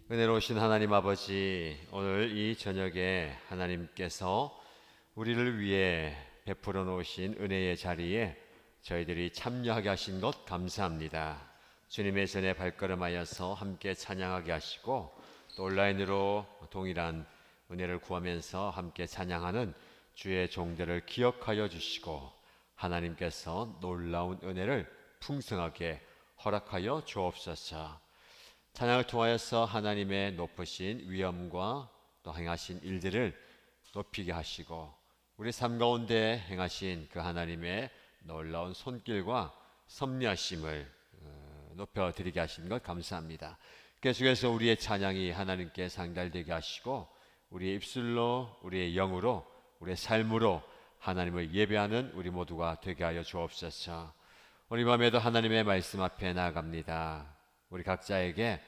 은혜로우신 하나님 아버지, 오늘 이 저녁에 하나님께서 우리를 위해 베풀어 놓으신 은혜의 자리에 저희들이 참여하게 하신 것 감사합니다. 주님의 전에 발걸음하여서 함께 찬양하게 하시고 또 온라인으로 동일한 은혜를 구하면서 함께 찬양하는 주의 종들을 기억하여 주시고 하나님께서 놀라운 은혜를 풍성하게 허락하여 주옵소서. 찬양을 통하여서 하나님의 높으신 위엄과 또 행하신 일들을 높이게 하시고 우리 삶 가운데 행하신 그 하나님의 놀라운 손길과 섭리하심을 높여드리게 하신 것 감사합니다. 계속해서 우리의 찬양이 하나님께 상달되게 하시고 우리의 입술로 우리의 영으로 우리의 삶으로 하나님을 예배하는 우리 모두가 되게 하여 주옵소서. 우리 밤에도 하나님의 말씀 앞에 나아갑니다. 우리 각자에게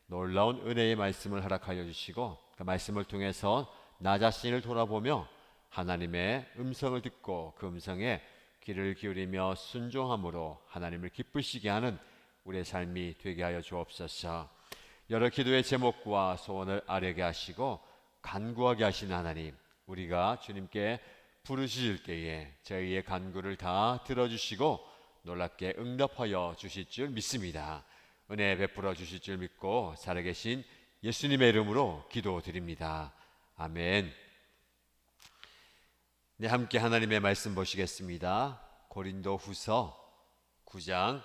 놀라운 은혜의 말씀을 허락하여 주시고 그 말씀을 통해서 나 자신을 돌아보며 하나님의 음성을 듣고 그 음성에 귀를 기울이며 순종함으로 하나님을 기쁘시게 하는 우리의 삶이 되게 하여 주옵소서. 여러 기도의 제목과 소원을 아뢰게 하시고 간구하게 하신 하나님, 우리가 주님께 부르실 때에 저희의 간구를 다 들어주시고 놀랍게 응답하여 주실 줄 믿습니다. 은혜 베풀어 주실 줄 믿고 살아계신 예수님의 이름으로 기도드립니다. 아멘. 네, 함께 하나님의 말씀 보시겠습니다. 고린도후서 9장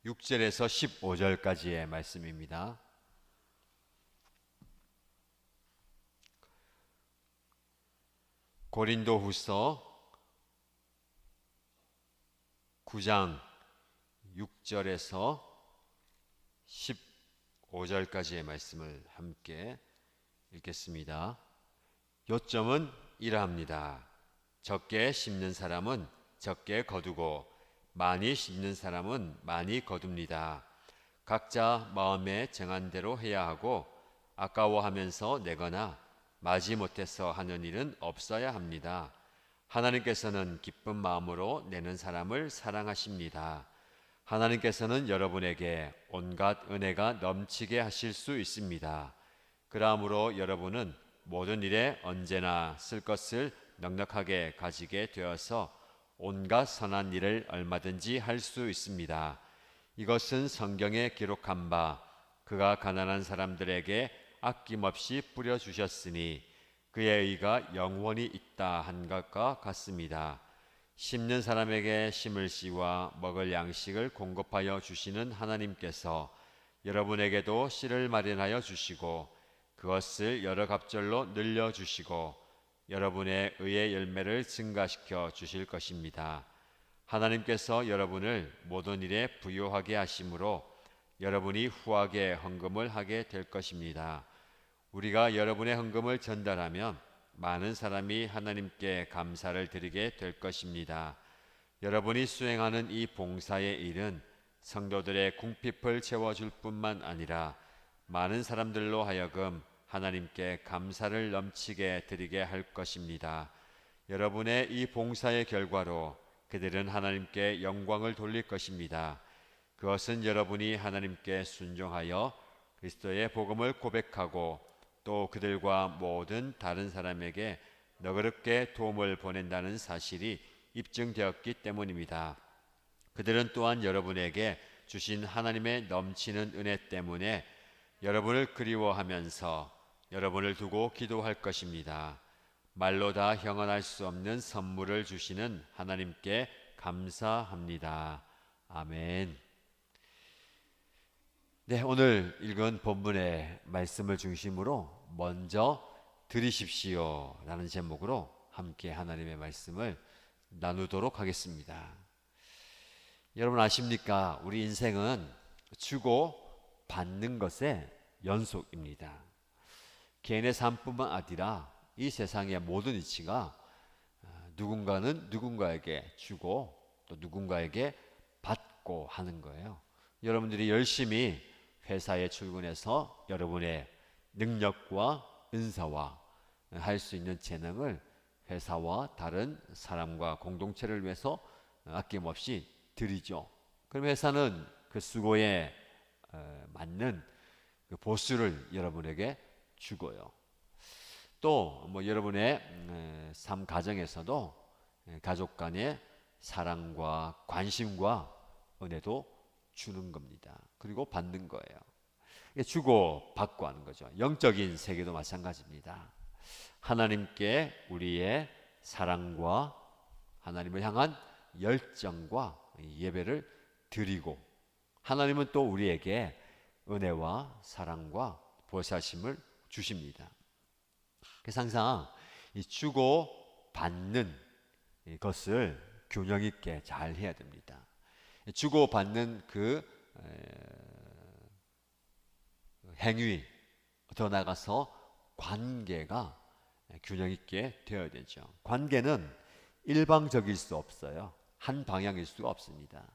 6절에서 15절까지의 말씀입니다. 고린도후서 9장 6절에서 15절까지의 말씀을 함께 읽겠습니다. 요점은 이러합니다. 적게 심는 사람은 적게 거두고 많이 심는 사람은 많이 거둡니다. 각자 마음에 정한 대로 해야 하고 아까워하면서 내거나 마지 못해서 하는 일은 없어야 합니다. 하나님께서는 기쁜 마음으로 내는 사람을 사랑하십니다. 하나님께서는 여러분에게 온갖 은혜가 넘치게 하실 수 있습니다. 그러므로 여러분은 모든 일에 언제나 쓸 것을 넉넉하게 가지게 되어서 온갖 선한 일을 얼마든지 할 수 있습니다. 이것은 성경에 기록한 바 그가 가난한 사람들에게 아낌없이 뿌려주셨으니 그의 의가 영원히 있다 한 것과 같습니다. 심는 사람에게 심을 씨와 먹을 양식을 공급하여 주시는 하나님께서 여러분에게도 씨를 마련하여 주시고 그것을 여러 갑절로 늘려주시고 여러분의 의의 열매를 증가시켜 주실 것입니다. 하나님께서 여러분을 모든 일에 부유하게 하심으로 여러분이 후하게 헌금을 하게 될 것입니다. 우리가 여러분의 헌금을 전달하면 많은 사람이 하나님께 감사를 드리게 될 것입니다. 여러분이 수행하는 이 봉사의 일은 성도들의 궁핍을 채워줄 뿐만 아니라 많은 사람들로 하여금 하나님께 감사를 넘치게 드리게 할 것입니다. 여러분의 이 봉사의 결과로 그들은 하나님께 영광을 돌릴 것입니다. 그것은 여러분이 하나님께 순종하여 그리스도의 복음을 고백하고 또 그들과 모든 다른 사람에게 너그럽게 도움을 보낸다는 사실이 입증되었기 때문입니다. 그들은 또한 여러분에게 주신 하나님의 넘치는 은혜 때문에 여러분을 그리워하면서 여러분을 두고 기도할 것입니다. 말로 다 형언할 수 없는 선물을 주시는 하나님께 감사합니다. 아멘. 네, 오늘 읽은 본문의 말씀을 중심으로 먼저 들으십시오 라는 제목으로 함께 하나님의 말씀을 나누도록 하겠습니다. 여러분 아십니까? 우리 인생은 주고 받는 것의 연속입니다. 개인의 삶뿐만 아니라 이 세상의 모든 이치가 누군가는 누군가에게 주고 또 누군가에게 받고 하는 거예요. 여러분들이 열심히 회사에 출근해서 여러분의 능력과 은사와 할 수 있는 재능을 회사와 다른 사람과 공동체를 위해서 아낌없이 드리죠. 그럼 회사는 그 수고에 맞는 그 보수를 여러분에게 주고요. 또 뭐 여러분의 삶 가정에서도 가족 간의 사랑과 관심과 은혜도 주는 겁니다. 그리고 받는 거예요. 주고 받고 하는 거죠. 영적인 세계도 마찬가지입니다. 하나님께 우리의 사랑과 하나님을 향한 열정과 예배를 드리고, 하나님은 또 우리에게 은혜와 사랑과 보살심을 주십니다. 그래서 항상 이 주고 받는 것을 균형 있게 잘 해야 됩니다. 주고 받는 그 행위, 더 나아가서 관계가 균형 있게 되어야 되죠. 관계는 일방적일 수 없어요. 한 방향일 수가 없습니다.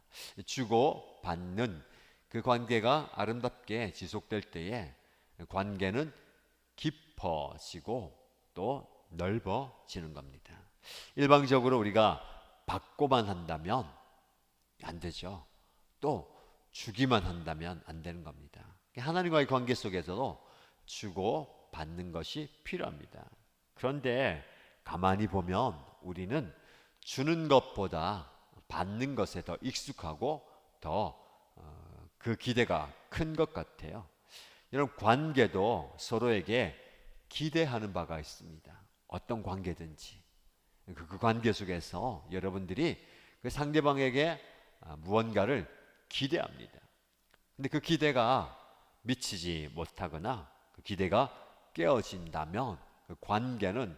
주고 받는 그 관계가 아름답게 지속될 때에 관계는 깊어지고 또 넓어지는 겁니다. 일방적으로 우리가 받고만 한다면 안 되죠. 또 주기만 한다면 안 되는 겁니다. 하나님과의 관계 속에서도 주고 받는 것이 필요합니다. 그런데 가만히 보면 우리는 주는 것보다 받는 것에 더 익숙하고 더 그 기대가 큰 것 같아요. 여러분, 관계도 서로에게 기대하는 바가 있습니다. 어떤 관계든지 그 관계 속에서 여러분들이 그 상대방에게 무언가를 기대합니다. 근데 그 기대가 미치지 못하거나 그 기대가 깨어진다면 그 관계는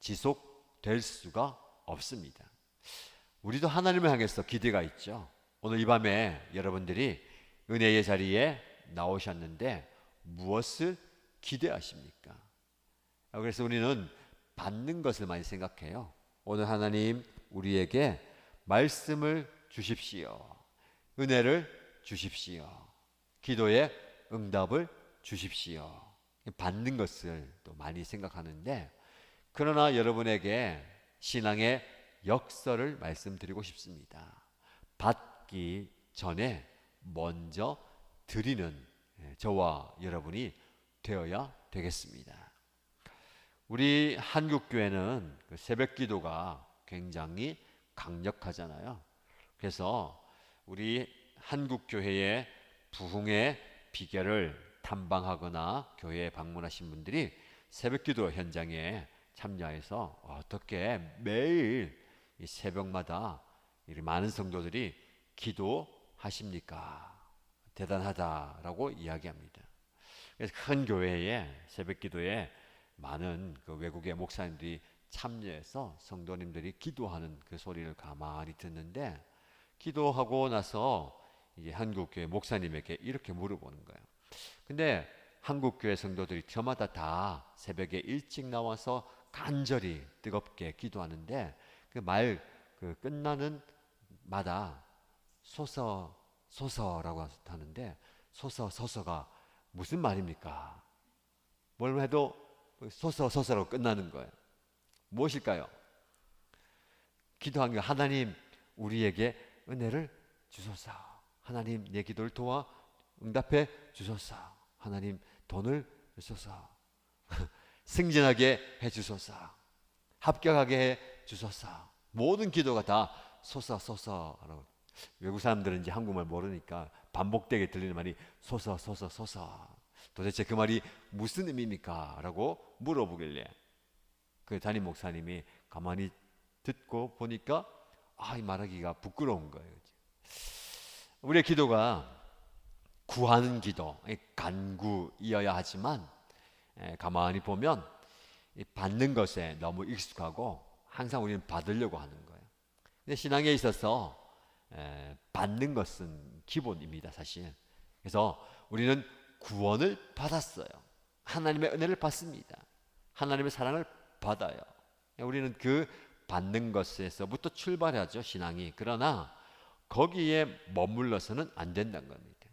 지속될 수가 없습니다. 우리도 하나님을 향해서 기대가 있죠. 오늘 이 밤에 여러분들이 은혜의 자리에 나오셨는데 무엇을 기대하십니까? 그래서 우리는 받는 것을 많이 생각해요. 오늘 하나님 우리에게 말씀을 주십시오. 은혜를 주십시오. 기도에 응답을 주십시오. 받는 것을 또 많이 생각하는데, 그러나 여러분에게 신앙의 역설을 말씀드리고 싶습니다. 받기 전에 먼저 드리는 저와 여러분이 되어야 되겠습니다. 우리 한국교회는 그 새벽 기도가 굉장히 강력하잖아요. 그래서 우리 한국교회의 부흥의 비결을 탐방하거나 교회에 방문하신 분들이 새벽 기도 현장에 참여해서 어떻게 매일 이 새벽마다 이렇게 많은 성도들이 기도하십니까? 대단하다라고 이야기합니다. 그래서 큰 교회에 새벽 기도에 많은 그 외국의 목사님들이 참여해서 성도님들이 기도하는 그 소리를 가만히 듣는데, 기도하고 나서 이제 한국교회 목사님에게 이렇게 물어보는 거예요. 근데 한국교회 성도들이 저마다 다 새벽에 일찍 나와서 간절히 뜨겁게 기도하는데 그 끝나는 마다 소서라고 하는데 소서가 무슨 말입니까? 뭘 해도 소서라고 끝나는 거예요. 무엇일까요? 기도한 게 하나님 우리에게 은혜를 주소서. 하나님 내 기도를 도와 응답해 주소서. 하나님 돈을 주소서. 승진하게 해 주소서. 합격하게 해 주소서. 모든 기도가 다 소서라고. 외국 사람들은 이제 한국말 모르니까 반복되게 들리는 말이 소서. 도대체 그 말이 무슨 의미입니까? 라고 물어보길래 그 담임 목사님이 가만히 듣고 보니까 이 말하기가 부끄러운 거예요. 우리의 기도가 구하는 기도, 간구이어야 하지만 가만히 보면 받는 것에 너무 익숙하고 항상 우리는 받으려고 하는 거예요. 근데 신앙에 있어서 받는 것은 기본입니다, 사실. 그래서 우리는 구원을 받았어요. 하나님의 은혜를 받습니다. 하나님의 사랑을 받아요. 우리는 그 받는 것에서부터 출발하죠, 신앙이. 그러나 거기에 머물러서는 안 된다는 겁니다.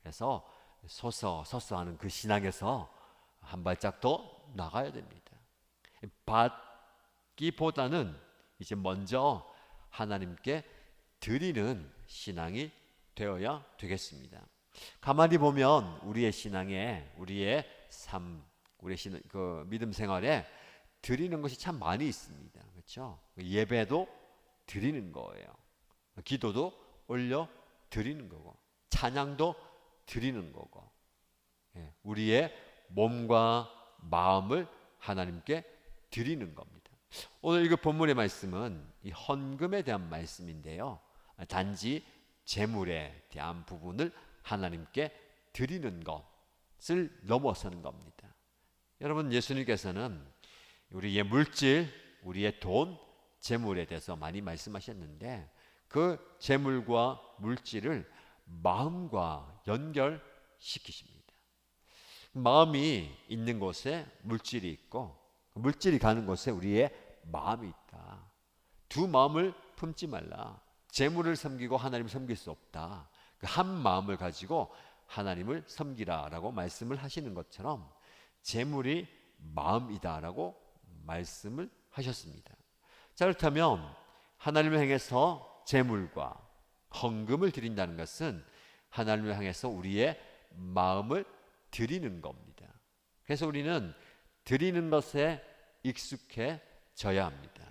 그래서 서서 하는 그 신앙에서 한 발짝 더 나가야 됩니다. 받기보다는 이제 먼저 하나님께 드리는 신앙이 되어야 되겠습니다. 가만히 보면 우리의 신앙에, 우리의 삶, 그 믿음 생활에 드리는 것이 참 많이 있습니다. 그렇죠? 예배도 드리는 거예요. 기도도 올려 드리는 거고, 찬양도 드리는 거고, 우리의 몸과 마음을 하나님께 드리는 겁니다. 오늘 이거 본문의 말씀은 이 헌금에 대한 말씀인데요. 단지 재물에 대한 부분을 하나님께 드리는 것을 넘어서는 겁니다. 여러분, 예수님께서는 우리의 물질, 우리의 돈, 재물에 대해서 많이 말씀하셨는데 그 재물과 물질을 마음과 연결시키십니다. 마음이 있는 곳에 물질이 있고 물질이 가는 곳에 우리의 마음이 있다. 두 마음을 품지 말라. 재물을 섬기고 하나님을 섬길 수 없다. 그 한 마음을 가지고 하나님을 섬기라라고 말씀을 하시는 것처럼 재물이 마음이다라고 말씀을 하셨습니다. 자, 그렇다면 하나님을 향해서 재물과 헌금을 드린다는 것은 하나님을 향해서 우리의 마음을 드리는 겁니다. 그래서 우리는 드리는 것에 익숙해져야 합니다.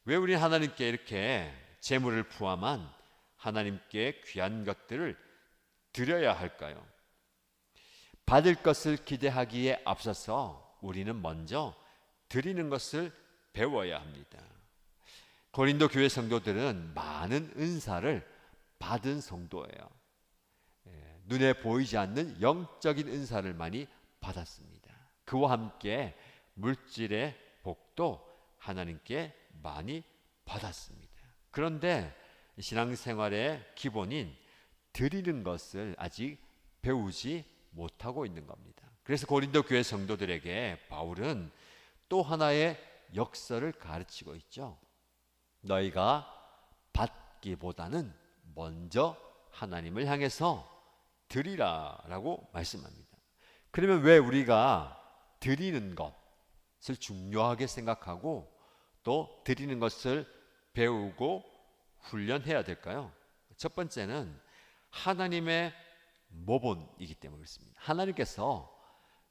왜 우리는 하나님께 이렇게 재물을 포함한 하나님께 귀한 것들을 드려야 할까요? 받을 것을 기대하기에 앞서서 우리는 먼저 드리는 것을 배워야 합니다. 고린도 교회 성도들은 많은 은사를 받은 성도예요. 눈에 보이지 않는 영적인 은사를 많이 받았습니다. 그와 함께 물질의 복도 하나님께 많이 받았습니다. 그런데 신앙생활의 기본인 드리는 것을 아직 배우지 못하고 있는 겁니다. 그래서 고린도 교회 성도들에게 바울은 또 하나의 역설을 가르치고 있죠. 너희가 받기보다는 먼저 하나님을 향해서 드리라라고 말씀합니다. 그러면 왜 우리가 드리는 것을 중요하게 생각하고 또 드리는 것을 배우고 훈련해야 될까요? 첫 번째는 하나님의 모본이기 때문에 그렇습니다. 하나님께서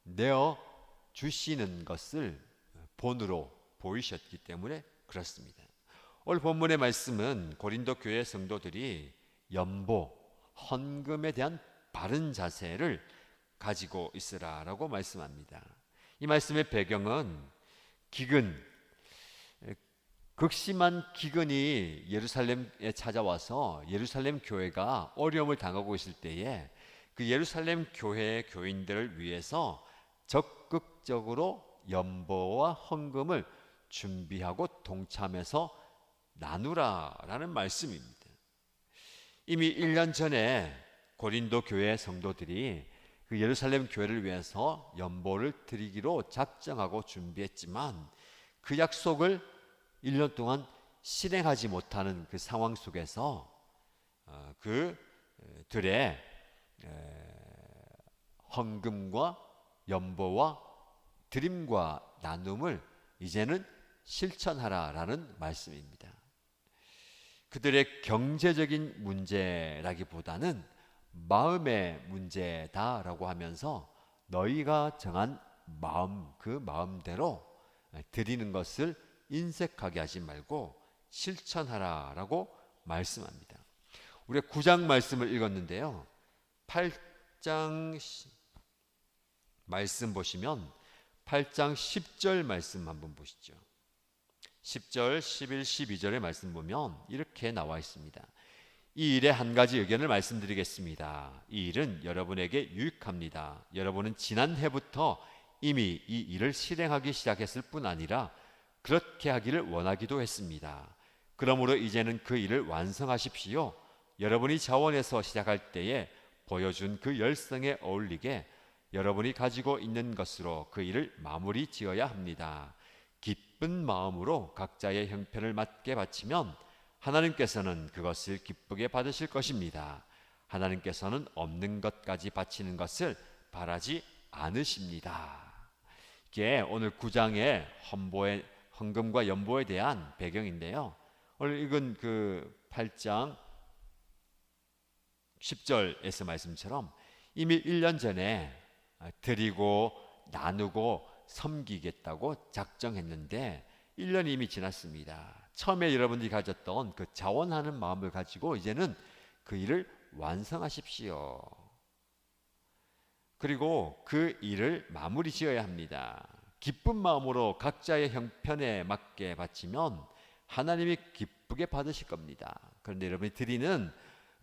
내어 주시는 것을 본으로 보이셨기 때문에 그렇습니다. 오늘 본문의 말씀은 고린도 교회 성도들이 연보, 헌금에 대한 바른 자세를 가지고 있으라라고 말씀합니다. 이 말씀의 배경은 극심한 기근이 예루살렘에 찾아와서 예루살렘 교회가 어려움을 당하고 있을 때에 그 예루살렘 교회의 교인들을 위해서 적극적으로 연보와 헌금을 준비하고 동참해서 나누라라는 말씀입니다. 이미 1년 전에 고린도 교회 성도들이 그 예루살렘 교회를 위해서 연보를 드리기로 작정하고 준비했지만 그 약속을 1년 동안 실행하지 못하는 그 상황 속에서 그들의 헌금과 연보와 드림과 나눔을 이제는 실천하라라는 말씀입니다. 그들의 경제적인 문제라기보다는 마음의 문제다라고 하면서 너희가 정한 마음, 그 마음대로 드리는 것을 인색하게 하지 말고 실천하라라고 말씀합니다. 우리가 9장 말씀을 읽었는데요. 8장 말씀 보시면 8장 10절 말씀 한번 보시죠. 10절, 11, 12절의 말씀 보면 이렇게 나와 있습니다. 이 일에 한 가지 의견을 말씀드리겠습니다. 이 일은 여러분에게 유익합니다. 여러분은 지난 해부터 이미 이 일을 실행하기 시작했을 뿐 아니라 그렇게 하기를 원하기도 했습니다. 그러므로 이제는 그 일을 완성하십시오. 여러분이 자원해서 시작할 때에 보여준 그 열성에 어울리게 여러분이 가지고 있는 것으로 그 일을 마무리 지어야 합니다. 기쁜 마음으로 각자의 형편을 맞게 바치면 하나님께서는 그것을 기쁘게 받으실 것입니다. 하나님께서는 없는 것까지 바치는 것을 바라지 않으십니다. 이게 오늘 9장의 헌금과 연보에 대한 배경인데요. 오늘 읽은 그 8장 10절에서 말씀처럼 이미 1년 전에 드리고 나누고 섬기겠다고 작정했는데 1년이 이미 지났습니다. 처음에 여러분들이 가졌던 그 자원하는 마음을 가지고 이제는 그 일을 완성하십시오. 그리고 그 일을 마무리 지어야 합니다. 기쁜 마음으로 각자의 형편에 맞게 바치면 하나님이 기쁘게 받으실 겁니다. 그런데 여러분이 드리는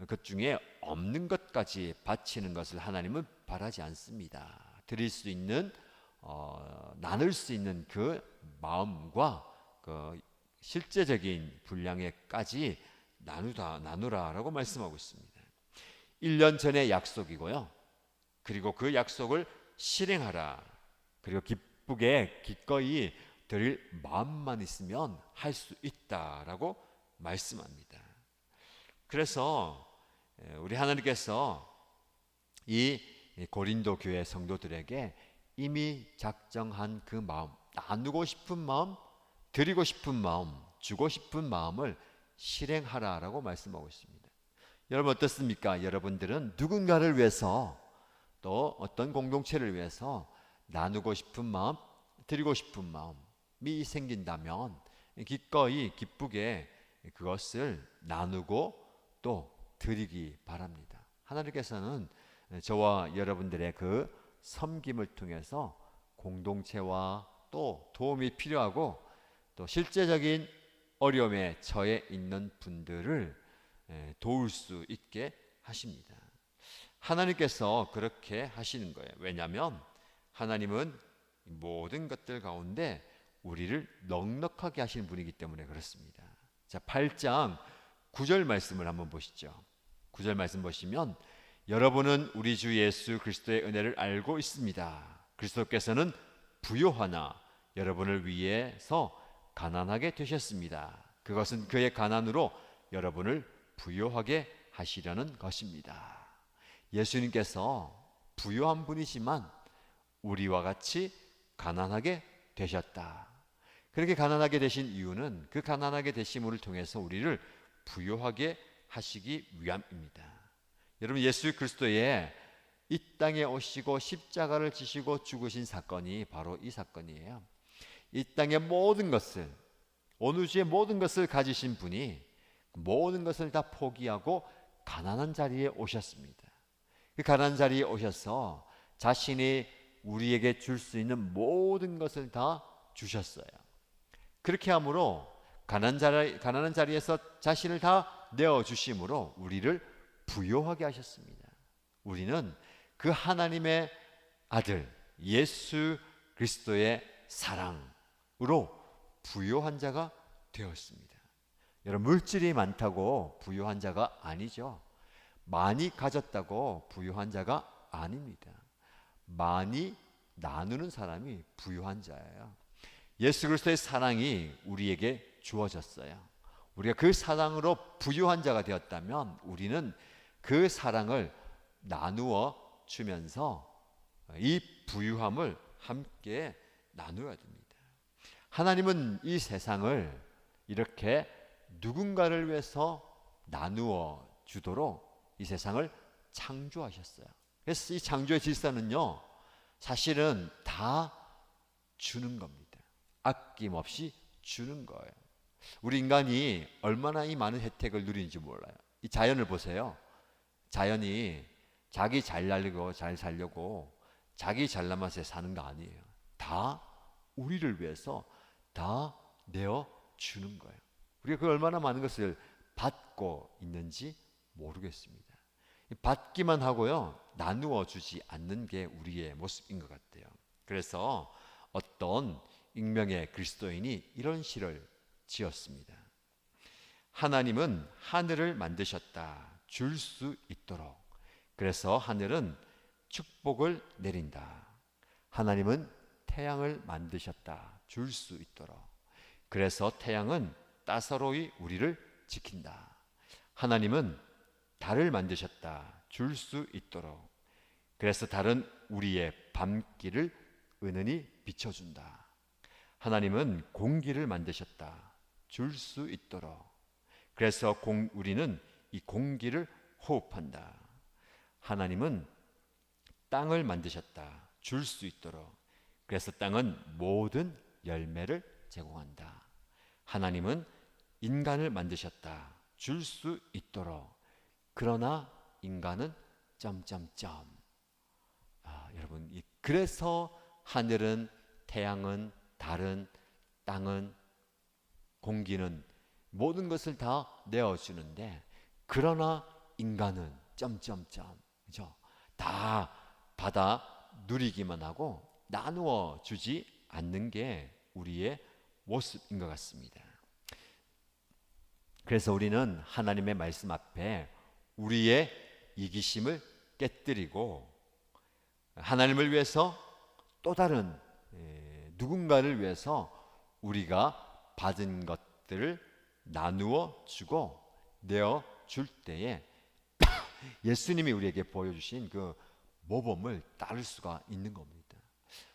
것 중에 없는 것까지 바치는 것을 하나님은 바라지 않습니다. 드릴 수 있는 나눌 수 있는 그 마음과 그 실제적인 분량에까지 나누라라고 말씀하고 있습니다. 1년 전의 약속이고요. 그리고 그 약속을 실행하라. 그리고 기쁘게 기꺼이 드릴 마음만 있으면 할 수 있다라고 말씀합니다. 그래서 우리 하나님께서 이 고린도 교회 성도들에게 이미 작정한 그 마음, 나누고 싶은 마음, 드리고 싶은 마음, 주고 싶은 마음을 실행하라라고 말씀하고 있습니다. 여러분 어떻습니까? 여러분들은 누군가를 위해서 또 어떤 공동체를 위해서 나누고 싶은 마음, 드리고 싶은 마음이 생긴다면 기꺼이 기쁘게 그것을 나누고 또 드리기 바랍니다. 하나님께서는 저와 여러분들의 그 섬김을 통해서 공동체와 또 도움이 필요하고 또 실제적인 어려움에 처해 있는 분들을 도울 수 있게 하십니다. 하나님께서 그렇게 하시는 거예요. 왜냐하면 하나님은 모든 것들 가운데 우리를 넉넉하게 하시는 분이기 때문에 그렇습니다. 자, 8장 9절 말씀을 한번 보시죠. 9절 말씀 보시면 여러분은 우리 주 예수 그리스도의 은혜를 알고 있습니다. 그리스도께서는 부요하나 여러분을 위해서 가난하게 되셨습니다. 그것은 그의 가난으로 여러분을 부요하게 하시려는 것입니다. 예수님께서 부요한 분이지만 우리와 같이 가난하게 되셨다. 그렇게 가난하게 되신 이유는 그 가난하게 되심을 통해서 우리를 부요하게 하시기 위함입니다. 여러분 예수 그리스도의 이 땅에 오시고 십자가를 지시고 죽으신 사건이 바로 이 사건이에요. 이 땅의 모든 것을 어느 주의 모든 것을 가지신 분이 모든 것을 다 포기하고 가난한 자리에 오셨습니다. 그 가난한 자리에 오셔서 자신이 우리에게 줄 수 있는 모든 것을 다 주셨어요. 그렇게 함으로 가난한 자리에서 자신을 다 내어주심으로 우리를 부요하게 하셨습니다. 우리는 그 하나님의 아들 예수 그리스도의 사랑으로 부요한 자가 되었습니다. 여러분 물질이 많다고 부요한 자가 아니죠. 많이 가졌다고 부요한 자가 아닙니다. 많이 나누는 사람이 부요한 자예요. 예수 그리스도의 사랑이 우리에게 주어졌어요. 우리가 그 사랑으로 부요한 자가 되었다면 우리는 그 사랑을 나누어 주면서 이 부유함을 함께 나누어야 됩니다. 하나님은 이 세상을 이렇게 누군가를 위해서 나누어 주도록 이 세상을 창조하셨어요. 그래서 이 창조의 질서는요, 사실은 다 주는 겁니다. 아낌없이 주는 거예요. 우리 인간이 얼마나 이 많은 혜택을 누리는지 몰라요. 이 자연을 보세요. 자연이 자기 잘 날리고 잘 살려고 자기 잘나맛에 사는 거 아니에요. 다 우리를 위해서 다 내어 주는 거예요. 우리가 그 얼마나 많은 것을 받고 있는지 모르겠습니다. 받기만 하고요, 나누어 주지 않는 게 우리의 모습인 것 같아요. 그래서 어떤 익명의 그리스도인이 이런 시를 지었습니다. 하나님은 하늘을 만드셨다. 줄 수 있도록. 그래서 하늘은 축복을 내린다. 하나님은 태양을 만드셨다. 줄 수 있도록. 그래서 태양은 따사로이 우리를 지킨다. 하나님은 달을 만드셨다. 줄 수 있도록. 그래서 달은 우리의 밤길을 은은히 비춰준다. 하나님은 공기를 만드셨다. 줄 수 있도록. 그래서 우리는 이 공기를 호흡한다. 하나님은 땅을 만드셨다. 줄 수 있도록. 그래서 땅은 모든 열매를 제공한다. 하나님은 인간을 만드셨다. 줄 수 있도록. 그러나 인간은 점점점. 여러분, 그래서 하늘은, 태양은, 달은, 땅은, 공기는 모든 것을 다 내어주는데, 그러나 인간은 점점점, 그죠? 다 받아 누리기만 하고 나누어 주지 않는 게 우리의 모습인 것 같습니다. 그래서 우리는 하나님의 말씀 앞에 우리의 이기심을 깨뜨리고 하나님을 위해서 또 다른 누군가를 위해서 우리가 받은 것들을 나누어 주고 내어 줄 때에 예수님이 우리에게 보여주신 그 모범을 따를 수가 있는 겁니다.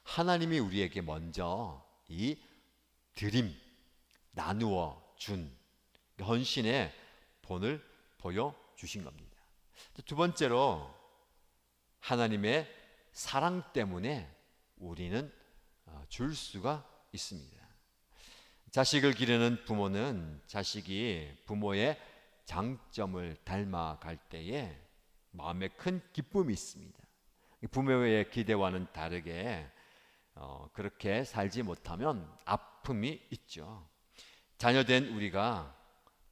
하나님이 우리에게 먼저 이 드림, 나누어 준 헌신의 본을 보여주신 겁니다. 두 번째로 하나님의 사랑 때문에 우리는 줄 수가 있습니다. 자식을 기르는 부모는 자식이 부모의 장점을 닮아갈 때에 마음에 큰 기쁨이 있습니다. 부모의 기대와는 다르게 그렇게 살지 못하면 아픔이 있죠. 자녀된 우리가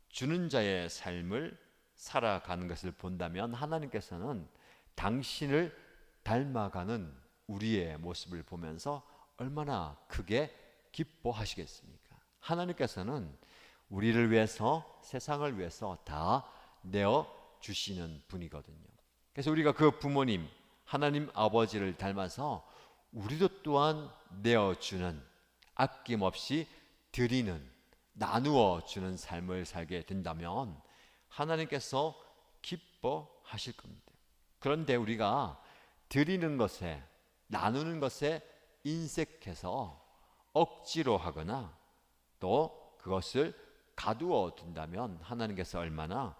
주는 자의 삶을 살아가는 것을 본다면 하나님께서는 당신을 닮아가는 우리의 모습을 보면서 얼마나 크게 기뻐하시겠습니까? 하나님께서는 우리를 위해서, 세상을 위해서 다 내어 주시는 분이거든요. 그래서 우리가 그 부모님, 하나님 아버지를 닮아서 우리도 또한 내어주는, 아낌없이 드리는, 나누어 주는 삶을 살게 된다면 하나님께서 기뻐하실 겁니다. 그런데 우리가 드리는 것에, 나누는 것에 인색해서 억지로 하거나 또 그것을 가두어 둔다면 하나님께서 얼마나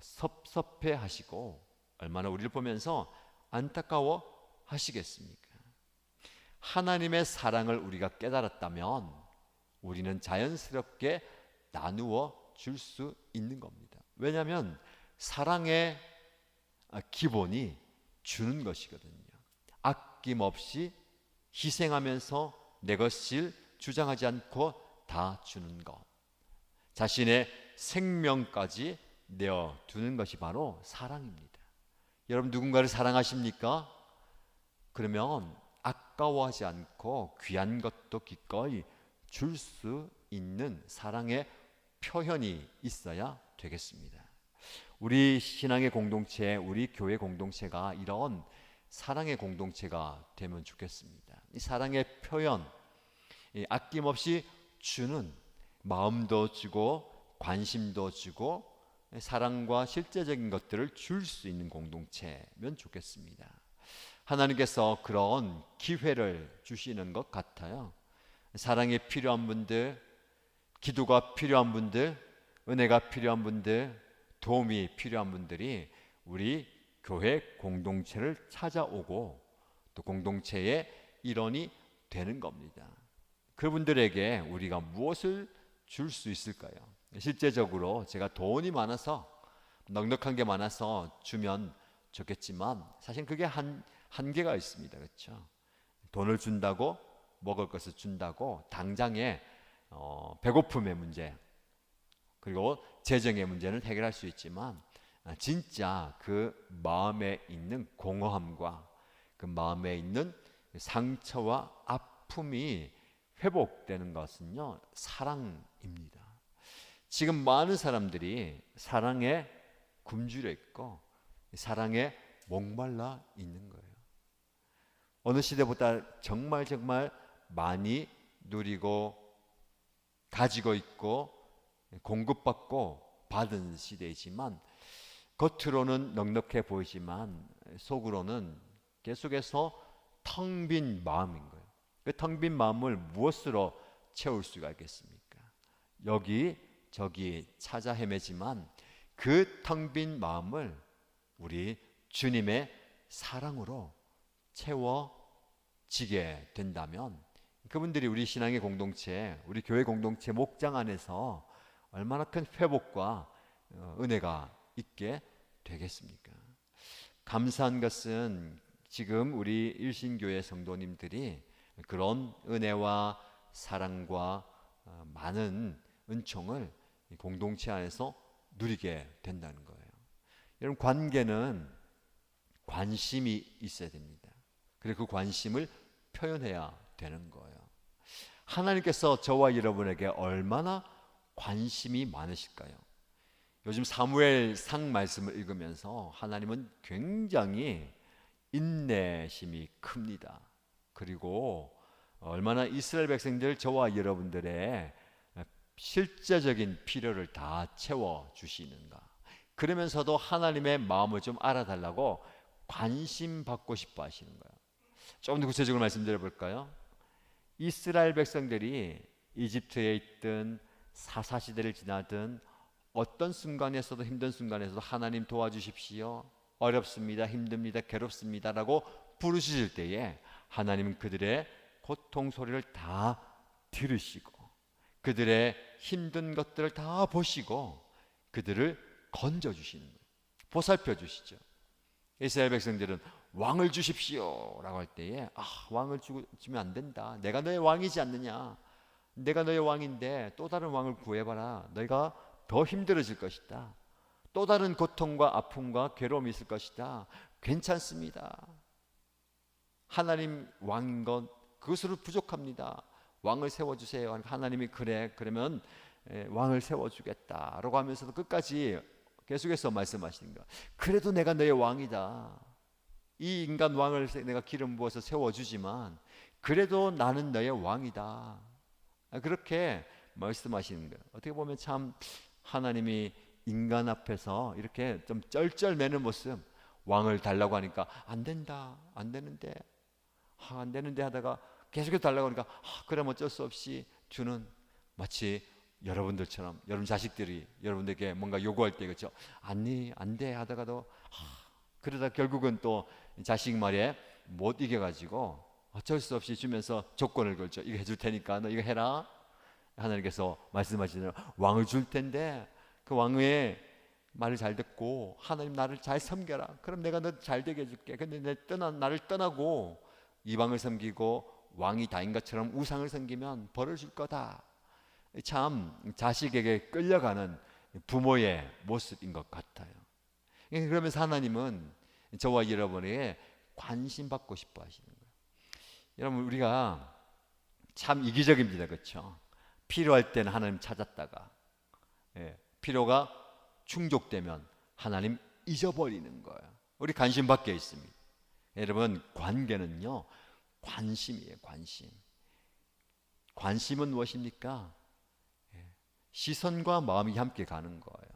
섭섭해 하시고 얼마나 우리를 보면서 안타까워 하시겠습니까? 하나님의 사랑을 우리가 깨달았다면 우리는 자연스럽게 나누어 줄 수 있는 겁니다. 왜냐하면 사랑의 기본이 주는 것이거든요. 아낌없이 희생하면서 내 것을 주장하지 않고 다 주는 것, 자신의 생명까지 내어두는 것이 바로 사랑입니다. 여러분, 누군가를 사랑하십니까? 그러면 아까워하지 않고 귀한 것도 기꺼이 줄 수 있는 사랑의 표현이 있어야 되겠습니다. 우리 신앙의 공동체, 우리 교회 공동체가 이런 사랑의 공동체가 되면 좋겠습니다. 이 사랑의 표현, 아낌없이 주는, 마음도 주고 관심도 주고 사랑과 실제적인 것들을 줄 수 있는 공동체면 좋겠습니다. 하나님께서 그런 기회를 주시는 것 같아요. 사랑이 필요한 분들, 기도가 필요한 분들, 은혜가 필요한 분들, 도움이 필요한 분들이 우리 교회 공동체를 찾아오고 또 공동체의 일원이 되는 겁니다. 그분들에게 우리가 무엇을 줄 수 있을까요? 실제적으로 제가 돈이 많아서, 넉넉한 게 많아서 주면 좋겠지만 사실 그게 한계가 있습니다. 그렇죠? 돈을 준다고, 먹을 것을 준다고 당장에 배고픔의 문제, 그리고 재정의 문제는 해결할 수 있지만 진짜 그 마음에 있는 공허함과 그 마음에 있는 상처와 아픔이 회복되는 것은요, 사랑입니다. 지금 많은 사람들이 사랑에 굶주려 있고 사랑에 목말라 있는 거예요. 어느 시대보다 정말 많이 누리고 가지고 있고 공급받고 받은 시대이지만 겉으로는 넉넉해 보이지만 속으로는 계속해서 텅 빈 마음인 거예요. 그 텅 빈 마음을 무엇으로 채울 수가 있겠습니까? 여기저기 찾아 헤매지만 그 텅 빈 마음을 우리 주님의 사랑으로 채워지게 된다면 그분들이 우리 신앙의 공동체, 우리 교회 공동체 목장 안에서 얼마나 큰 회복과 은혜가 있게 되겠습니까? 감사한 것은 지금 우리 일신교회 성도님들이 그런 은혜와 사랑과 많은 은총을 공동체 안에서 누리게 된다는 거예요. 여러분, 관계는 관심이 있어야 됩니다. 그리고 그 관심을 표현해야 되는 거예요. 하나님께서 저와 여러분에게 얼마나 관심이 많으실까요? 요즘 사무엘상 말씀을 읽으면서 하나님은 굉장히 인내심이 큽니다. 그리고 얼마나 이스라엘 백성들, 저와 여러분들의 실제적인 필요를 다 채워주시는가. 그러면서도 하나님의 마음을 좀 알아달라고 관심 받고 싶어 하시는 거예요. 조금 더 구체적으로 말씀드려 볼까요? 이스라엘 백성들이 이집트에 있든 사사시대를 지나든 어떤 순간에서도, 힘든 순간에서도 하나님 도와주십시오, 어렵습니다, 힘듭니다, 괴롭습니다 라고 부르실 때에 하나님은 그들의 고통 소리를 다 들으시고 그들의 힘든 것들을 다 보시고 그들을 건져주시는 거예요. 보살펴 주시죠. 이스라엘 백성들은 왕을 주십시오 라고 할 때에 왕을 주면 안 된다, 내가 너의 왕이지 않느냐, 내가 너의 왕인데 또 다른 왕을 구해봐라, 너희가 더 힘들어질 것이다, 또 다른 고통과 아픔과 괴로움이 있을 것이다, 괜찮습니다, 하나님 왕인 건 그것으로 부족합니다, 왕을 세워주세요. 하나님이 그래, 그러면 왕을 세워주겠다 라고 하면서도 끝까지 계속해서 말씀하시는 거야. 그래도 내가 너의 왕이다, 이 인간 왕을 내가 기름 부어서 세워주지만 그래도 나는 너의 왕이다, 그렇게 말씀하시는 거예요. 어떻게 보면 참 하나님이 인간 앞에서 이렇게 좀 쩔쩔매는 모습, 왕을 달라고 하니까 안 된다, 안 되는데, 안 되는데 하다가 계속해서 달라고 하니까 그럼 어쩔 수 없이 주는, 마치 여러분들처럼 여러분 자식들이 여러분들에게 뭔가 요구할 때 그렇죠, 아니 안 돼 하다가도 그러다 결국은 또 자식 말에 못 이겨가지고 어쩔 수 없이 주면서 조건을 걸죠. 이거 해줄 테니까 너 이거 해라. 하나님께서 말씀하시는 왕을 줄 텐데 그 왕의 말을 잘 듣고 하나님 나를 잘 섬겨라, 그럼 내가 너 잘 되게 해줄게. 근데 나를 떠나고 이방을 섬기고 왕이 다인 것처럼 우상을 섬기면 벌을 줄 거다. 참 자식에게 끌려가는 부모의 모습인 것 같아요. 그러면서 하나님은 저와 여러분에게 관심 받고 싶어 하시는 거예요. 여러분, 우리가 참 이기적입니다, 그렇죠? 필요할 때는 하나님 찾았다가 필요가 충족되면 하나님 잊어버리는 거예요. 우리 관심 밖에 있습니다. 여러분, 관계는요 관심이에요. 관심은 무엇입니까? 시선과 마음이 함께 가는 거예요.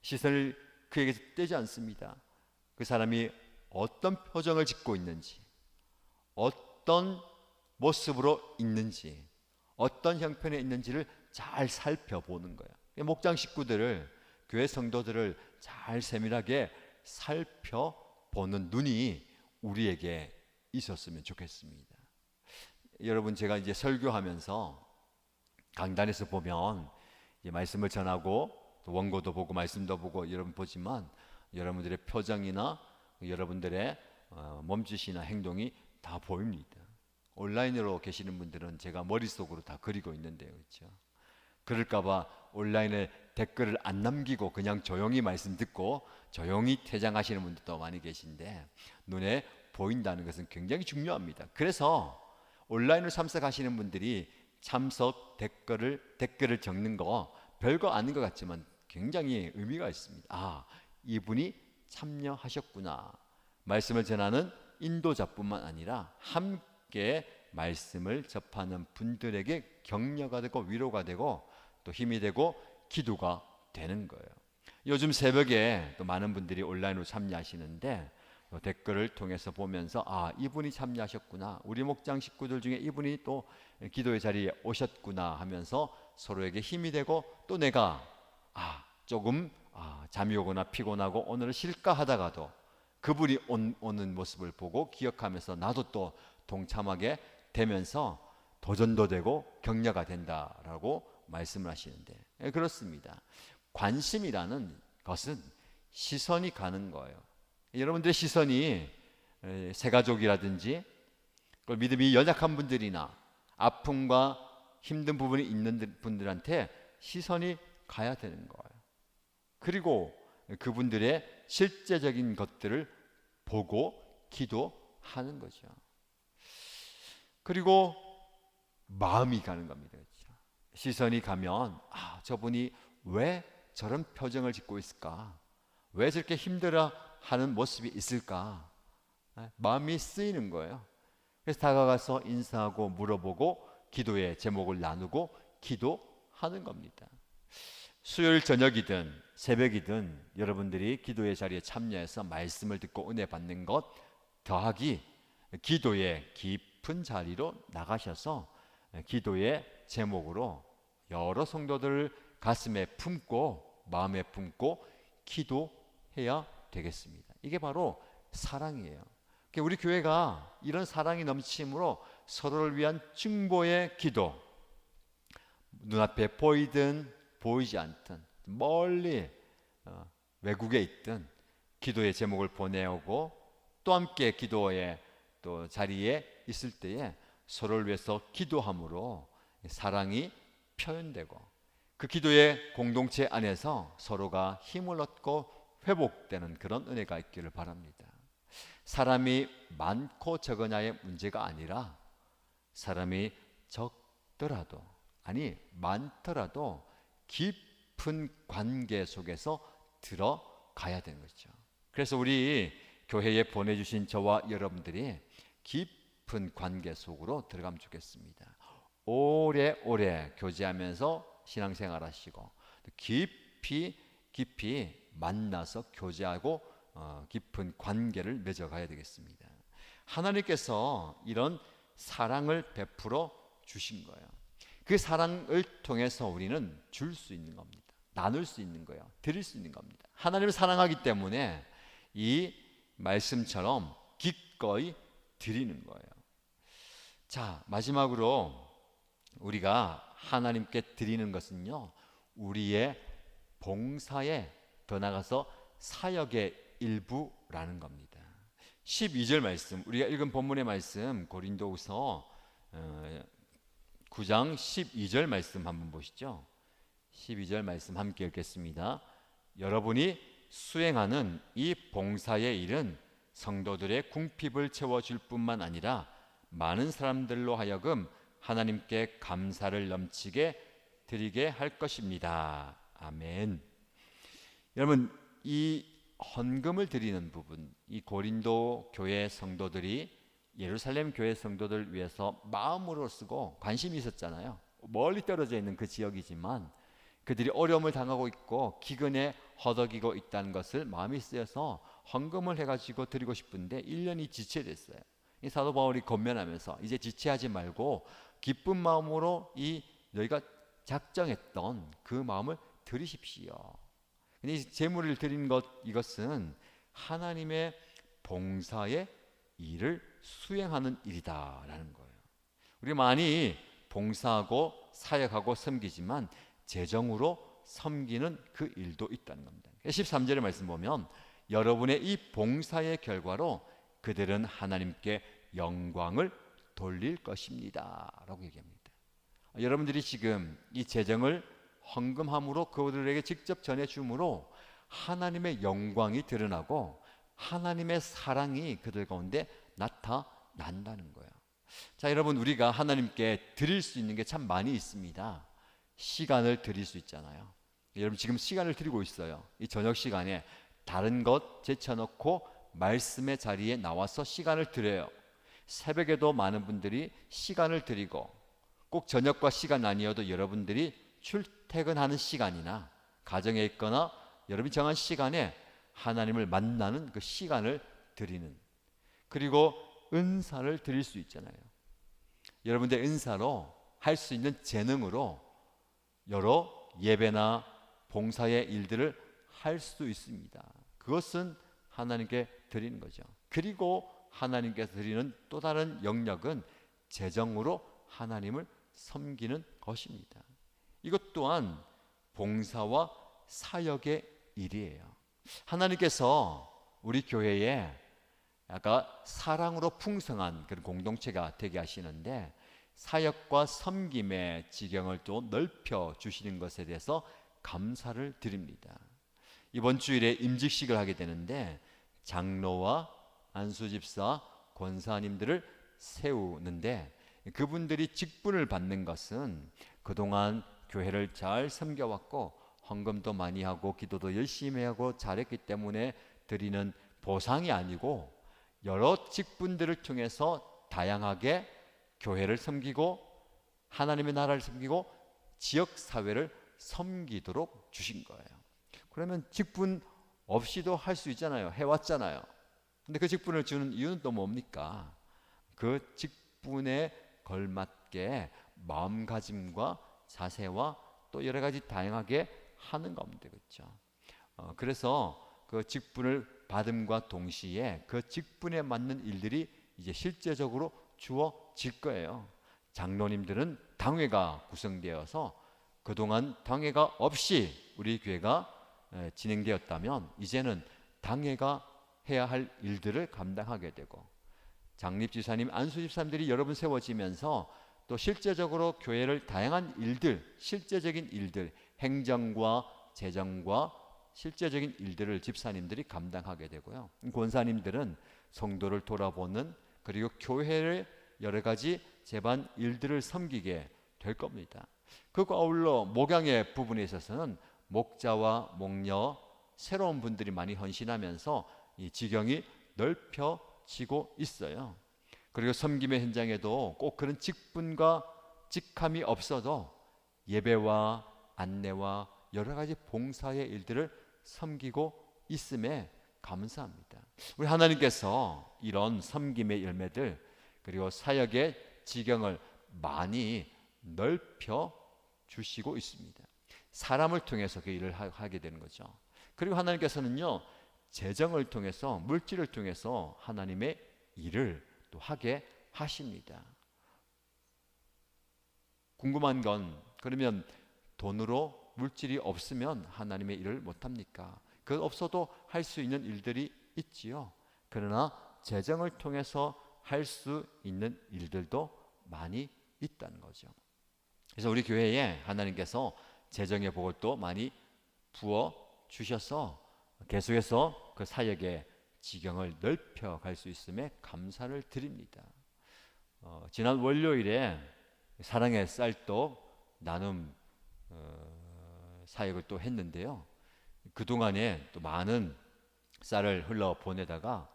시선을 그에게서 떼지 않습니다. 그 사람이 어떤 표정을 짓고 있는지, 어떤 모습으로 있는지, 어떤 형편에 있는지를 잘 살펴보는 거예요. 목장 식구들을, 교회 성도들을 잘 세밀하게 살펴보는 눈이 우리에게 있었으면 좋겠습니다. 여러분, 제가 이제 설교하면서 강단에서 보면 말씀을 전하고 또 원고도 보고 말씀도 보고 여러분 보지만 여러분들의 표정이나 여러분들의 몸짓이나 행동이 다 보입니다. 온라인으로 계시는 분들은 제가 머릿속으로 다 그리고 있는데요, 그렇죠? 그럴까봐 온라인에 댓글을 안 남기고 그냥 조용히 말씀 듣고 조용히 퇴장하시는 분들도 많이 계신데, 눈에 보인다는 것은 굉장히 중요합니다. 그래서 온라인으로 참석하시는 분들이 참석 댓글을 적는 거 별거 아닌 것 같지만 굉장히 의미가 있습니다. 이분이 참여하셨구나. 말씀을 전하는 인도자뿐만 아니라 함께 말씀을 접하는 분들에게 격려가 되고 위로가 되고 또 힘이 되고 기도가 되는 거예요. 요즘 새벽에 또 많은 분들이 온라인으로 참여하시는데 댓글을 통해서 보면서 이분이 참여하셨구나, 우리 목장 식구들 중에 이분이 또 기도의 자리에 오셨구나 하면서 서로에게 힘이 되고, 또 내가 조금 잠이 오거나 피곤하고 오늘은 쉴까 하다가도 그분이 오는 모습을 보고 기억하면서 나도 또 동참하게 되면서 도전도 되고 격려가 된다라고 말씀을 하시는데, 그렇습니다. 관심이라는 것은 시선이 가는 거예요. 여러분들의 시선이 새가족이라든지 믿음이 연약한 분들이나 아픔과 힘든 부분이 있는 분들한테 시선이 가야 되는 거예요. 그리고 그분들의 실제적인 것들을 보고 기도하는 거죠. 그리고 마음이 가는 겁니다. 그렇죠? 시선이 가면 저분이 왜 저런 표정을 짓고 있을까? 왜 저렇게 힘들어하는 모습이 있을까? 마음이 쓰이는 거예요. 그래서 다가가서 인사하고 물어보고 기도의 제목을 나누고 기도하는 겁니다. 수요일 저녁이든 새벽이든 여러분들이 기도의 자리에 참여해서 말씀을 듣고 은혜 받는 것 더하기 기도의 깊은 자리로 나가셔서 기도의 제목으로 여러 성도들을 가슴에 품고 마음에 품고 기도해야 되겠습니다. 이게 바로 사랑이에요. 우리 교회가 이런 사랑이 넘침으로 서로를 위한 중보의 기도, 눈앞에 보이든 보이지 않든 멀리 외국에 있든 기도의 제목을 보내오고 또 함께 기도의 또 자리에 있을 때에 서로를 위해서 기도함으로 사랑이 표현되고 그 기도의 공동체 안에서 서로가 힘을 얻고 회복되는 그런 은혜가 있기를 바랍니다. 사람이 많고 적으냐의 문제가 아니라 사람이 적더라도 많더라도 깊은 관계 속에서 들어가야 되는 거죠. 그래서 우리 교회에 보내주신 저와 여러분들이 깊은 관계 속으로 들어가면 좋겠습니다. 오래오래 교제하면서 신앙생활 하시고 깊이 만나서 교제하고 깊은 관계를 맺어가야 되겠습니다. 하나님께서 이런 사랑을 베풀어 주신 거예요. 그 사랑을 통해서 우리는 줄 수 있는 겁니다. 나눌 수 있는 거예요. 드릴 수 있는 겁니다. 하나님을 사랑하기 때문에 이 말씀처럼 기꺼이 드리는 거예요. 자, 마지막으로 우리가 하나님께 드리는 것은요, 우리의 봉사에 더 나가서 사역의 일부라는 겁니다. 12절 말씀, 우리가 읽은 본문의 말씀 고린도후서 9장 12절 말씀 한번 보시죠. 12절 말씀 함께 읽겠습니다. 여러분이 수행하는 이 봉사의 일은 성도들의 궁핍을 채워줄 뿐만 아니라 많은 사람들로 하여금 하나님께 감사를 넘치게 드리게 할 것입니다. 아멘. 여러분, 이 헌금을 드리는 부분, 이 고린도 교회 성도들이 예루살렘 교회 성도들을 위해서 마음으로 쓰고 관심이 있었잖아요. 멀리 떨어져 있는 그 지역이지만 그들이 어려움을 당하고 있고 기근에 허덕이고 있다는 것을 마음이 쓰여서 헌금을 해가지고 드리고 싶은데 1년이 지체됐어요. 이 사도 바울이 권면하면서 이제 지체하지 말고 기쁜 마음으로 이 너희가 작정했던 그 마음을 드리십시오. 근데 이 제물을 드린 이것은 하나님의 봉사의 일을 수행하는 일이다라는 거예요. 우리 많이 봉사하고 사역하고 섬기지만 재정으로 섬기는 그 일도 있다는 겁니다. 13절의 말씀 보면 여러분의 이 봉사의 결과로 그들은 하나님께 영광을 돌릴 것입니다 라고 얘기합니다. 여러분들이 지금 이 재정을 헌금함으로 그들에게 직접 전해줌으로 하나님의 영광이 드러나고 하나님의 사랑이 그들 가운데 나타난다는 거예요. 자, 여러분, 우리가 하나님께 드릴 수 있는 게 참 많이 있습니다. 시간을 드릴 수 있잖아요. 여러분 지금 시간을 드리고 있어요. 이 저녁 시간에 다른 것 제쳐놓고 말씀의 자리에 나와서 시간을 드려요. 새벽에도 많은 분들이 시간을 드리고 꼭 저녁과 시간 아니어도 여러분들이 출퇴근하는 시간이나 가정에 있거나 여러분이 정한 시간에 하나님을 만나는 그 시간을 드리는, 그리고 은사를 드릴 수 있잖아요. 여러분들 은사로 할 수 있는 재능으로 여러 예배나 봉사의 일들을 할 수 있습니다. 그것은 하나님께 드리는 거죠. 그리고 하나님께서 드리는 또 다른 영역은 재정으로 하나님을 섬기는 것입니다. 이것 또한 봉사와 사역의 일이에요. 하나님께서 우리 교회에 아까 사랑으로 풍성한 그런 공동체가 되게 하시는데 사역과 섬김의 지경을 또 넓혀 주시는 것에 대해서 감사를 드립니다. 이번 주일에 임직식을 하게 되는데 장로와 안수집사, 권사님들을 세우는데 그분들이 직분을 받는 것은 그동안 교회를 잘 섬겨왔고 헌금도 많이 하고 기도도 열심히 하고 잘했기 때문에 드리는 보상이 아니고 여러 직분들을 통해서 다양하게 교회를 섬기고 하나님의 나라를 섬기고 지역사회를 섬기도록 주신 거예요. 그러면 직분 없이도 할 수 있잖아요. 해왔잖아요. 근데 그 직분을 주는 이유는 또 뭡니까? 그 직분에 걸맞게 마음가짐과 자세와 또 여러 가지 다양하게 하는 겁니다. 그렇죠? 그래서 그 직분을 받음과 동시에 그 직분에 맞는 일들이 이제 실제적으로 주어질 거예요. 장로님들은 당회가 구성되어서 그동안 당회가 없이 우리 교회가 진행되었다면 이제는 당회가 해야 할 일들을 감당하게 되고 장립지사님, 안수집사님들이 여러 분 세워지면서 또 실제적으로 교회를 다양한 일들, 실제적인 일들, 행정과 재정과 실제적인 일들을 집사님들이 감당하게 되고요. 권사님들은 성도를 돌아보는 그리고 교회를 여러 가지 재반 일들을 섬기게 될 겁니다. 그거 아울러 목양의 부분에 있어서는 목자와 목녀 새로운 분들이 많이 헌신하면서 이 지경이 넓혀지고 있어요. 그리고 섬김의 현장에도 꼭 그런 직분과 직함이 없어도 예배와 안내와 여러 가지 봉사의 일들을 섬기고 있음에 감사합니다. 우리 하나님께서 이런 섬김의 열매들 그리고 사역의 지경을 많이 넓혀 주시고 있습니다. 사람을 통해서 그 일을 하게 되는 거죠. 그리고 하나님께서는요 재정을 통해서 물질을 통해서 하나님의 일을 또 하게 하십니다. 궁금한 건 그러면 돈으로 물질이 없으면 하나님의 일을 못합니까? 그 없어도 할 수 있는 일들이 있지요. 그러나 재정을 통해서 할 수 있는 일들도 많이 있다는 거죠. 그래서 우리 교회에 하나님께서 재정의 복을 또 많이 부어 주셔서 계속해서 그 사역의 지경을 넓혀 갈 수 있음에 감사를 드립니다. 지난 월요일에 사랑의 쌀떡 나눔 사역을 또 했는데요. 그동안에 또 많은 쌀을 흘러 보내다가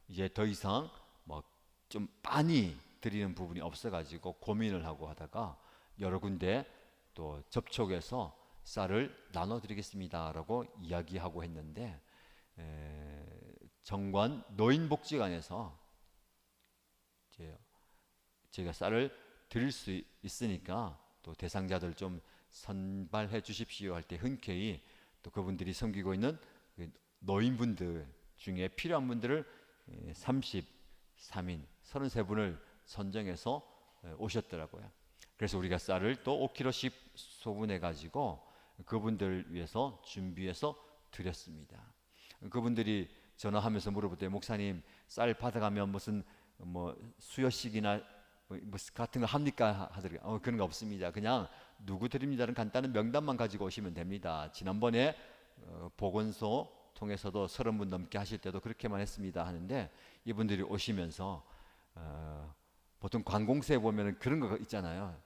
이제 더 이상 뭐 좀 많이 드리는 부분이 없어가지고 고민을 하고 하다가 여러 군데 또 접촉해서 쌀을 나눠드리겠습니다라고 이야기하고 했는데 정관 노인복지관에서 제가 쌀을 드릴 수 있으니까 또 대상자들 좀 선발해 주십시오 할 때 흔쾌히 또 그분들이 섬기고 있는 노인분들 중에 필요한 분들을 33인 33분을 선정해서 오셨더라고요. 그래서 우리가 쌀을 또 5kg씩 소분해 가지고 그분들 위해서 준비해서 드렸습니다. 그분들이 전화하면서 물어볼 때 목사님 쌀 받아가면 무슨 뭐 수여식이나 뭐 같은 거 합니까? 하더라고요. 그런 거 없습니다. 그냥 누구 드립니다는 간단한 명단만 가지고 오시면 됩니다. 지난번에 보건소 통해서도 30분 넘게 하실 때도 그렇게만 했습니다 하는데 이분들이 오시면서 보통 관공서에 보면 그런 거 있잖아요.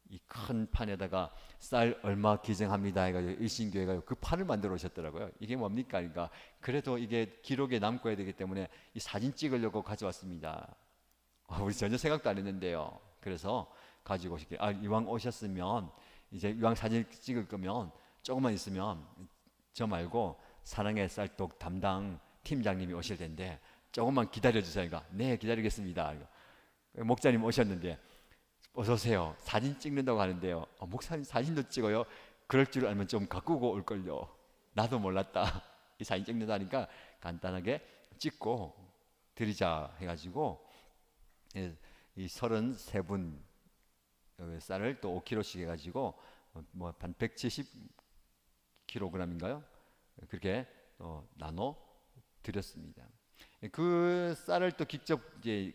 이 큰 판에다가 쌀 얼마 기증합니다 해가지고 일신교회가 그 판을 만들어 오셨더라고요. 이게 뭡니까? 그러니까 그래도 이게 기록에 남고야 되기 때문에 이 사진 찍으려고 가져왔습니다. 우리 전혀 생각도 안 했는데요. 그래서 가지고 오실게요. 이왕 오셨으면 이제 이왕 사진 찍을 거면 조금만 있으면 저 말고 사랑의 쌀떡 담당 팀장님이 오실 텐데 조금만 기다려주세요. 그러니까 네 기다리겠습니다. 목사님 오셨는데 어서 오세요. 사진 찍는다고 하는데요. 목사님 사진도 찍어요? 그럴 줄 알면 좀 가꾸고 올걸요. 나도 몰랐다. 이 사진 찍는다니까 간단하게 찍고 드리자 해가지고 이 33분 쌀을 또 5kg씩 해가지고 뭐 한 170kg인가요? 그렇게 나눠 드렸습니다. 그 쌀을 또 직접 이제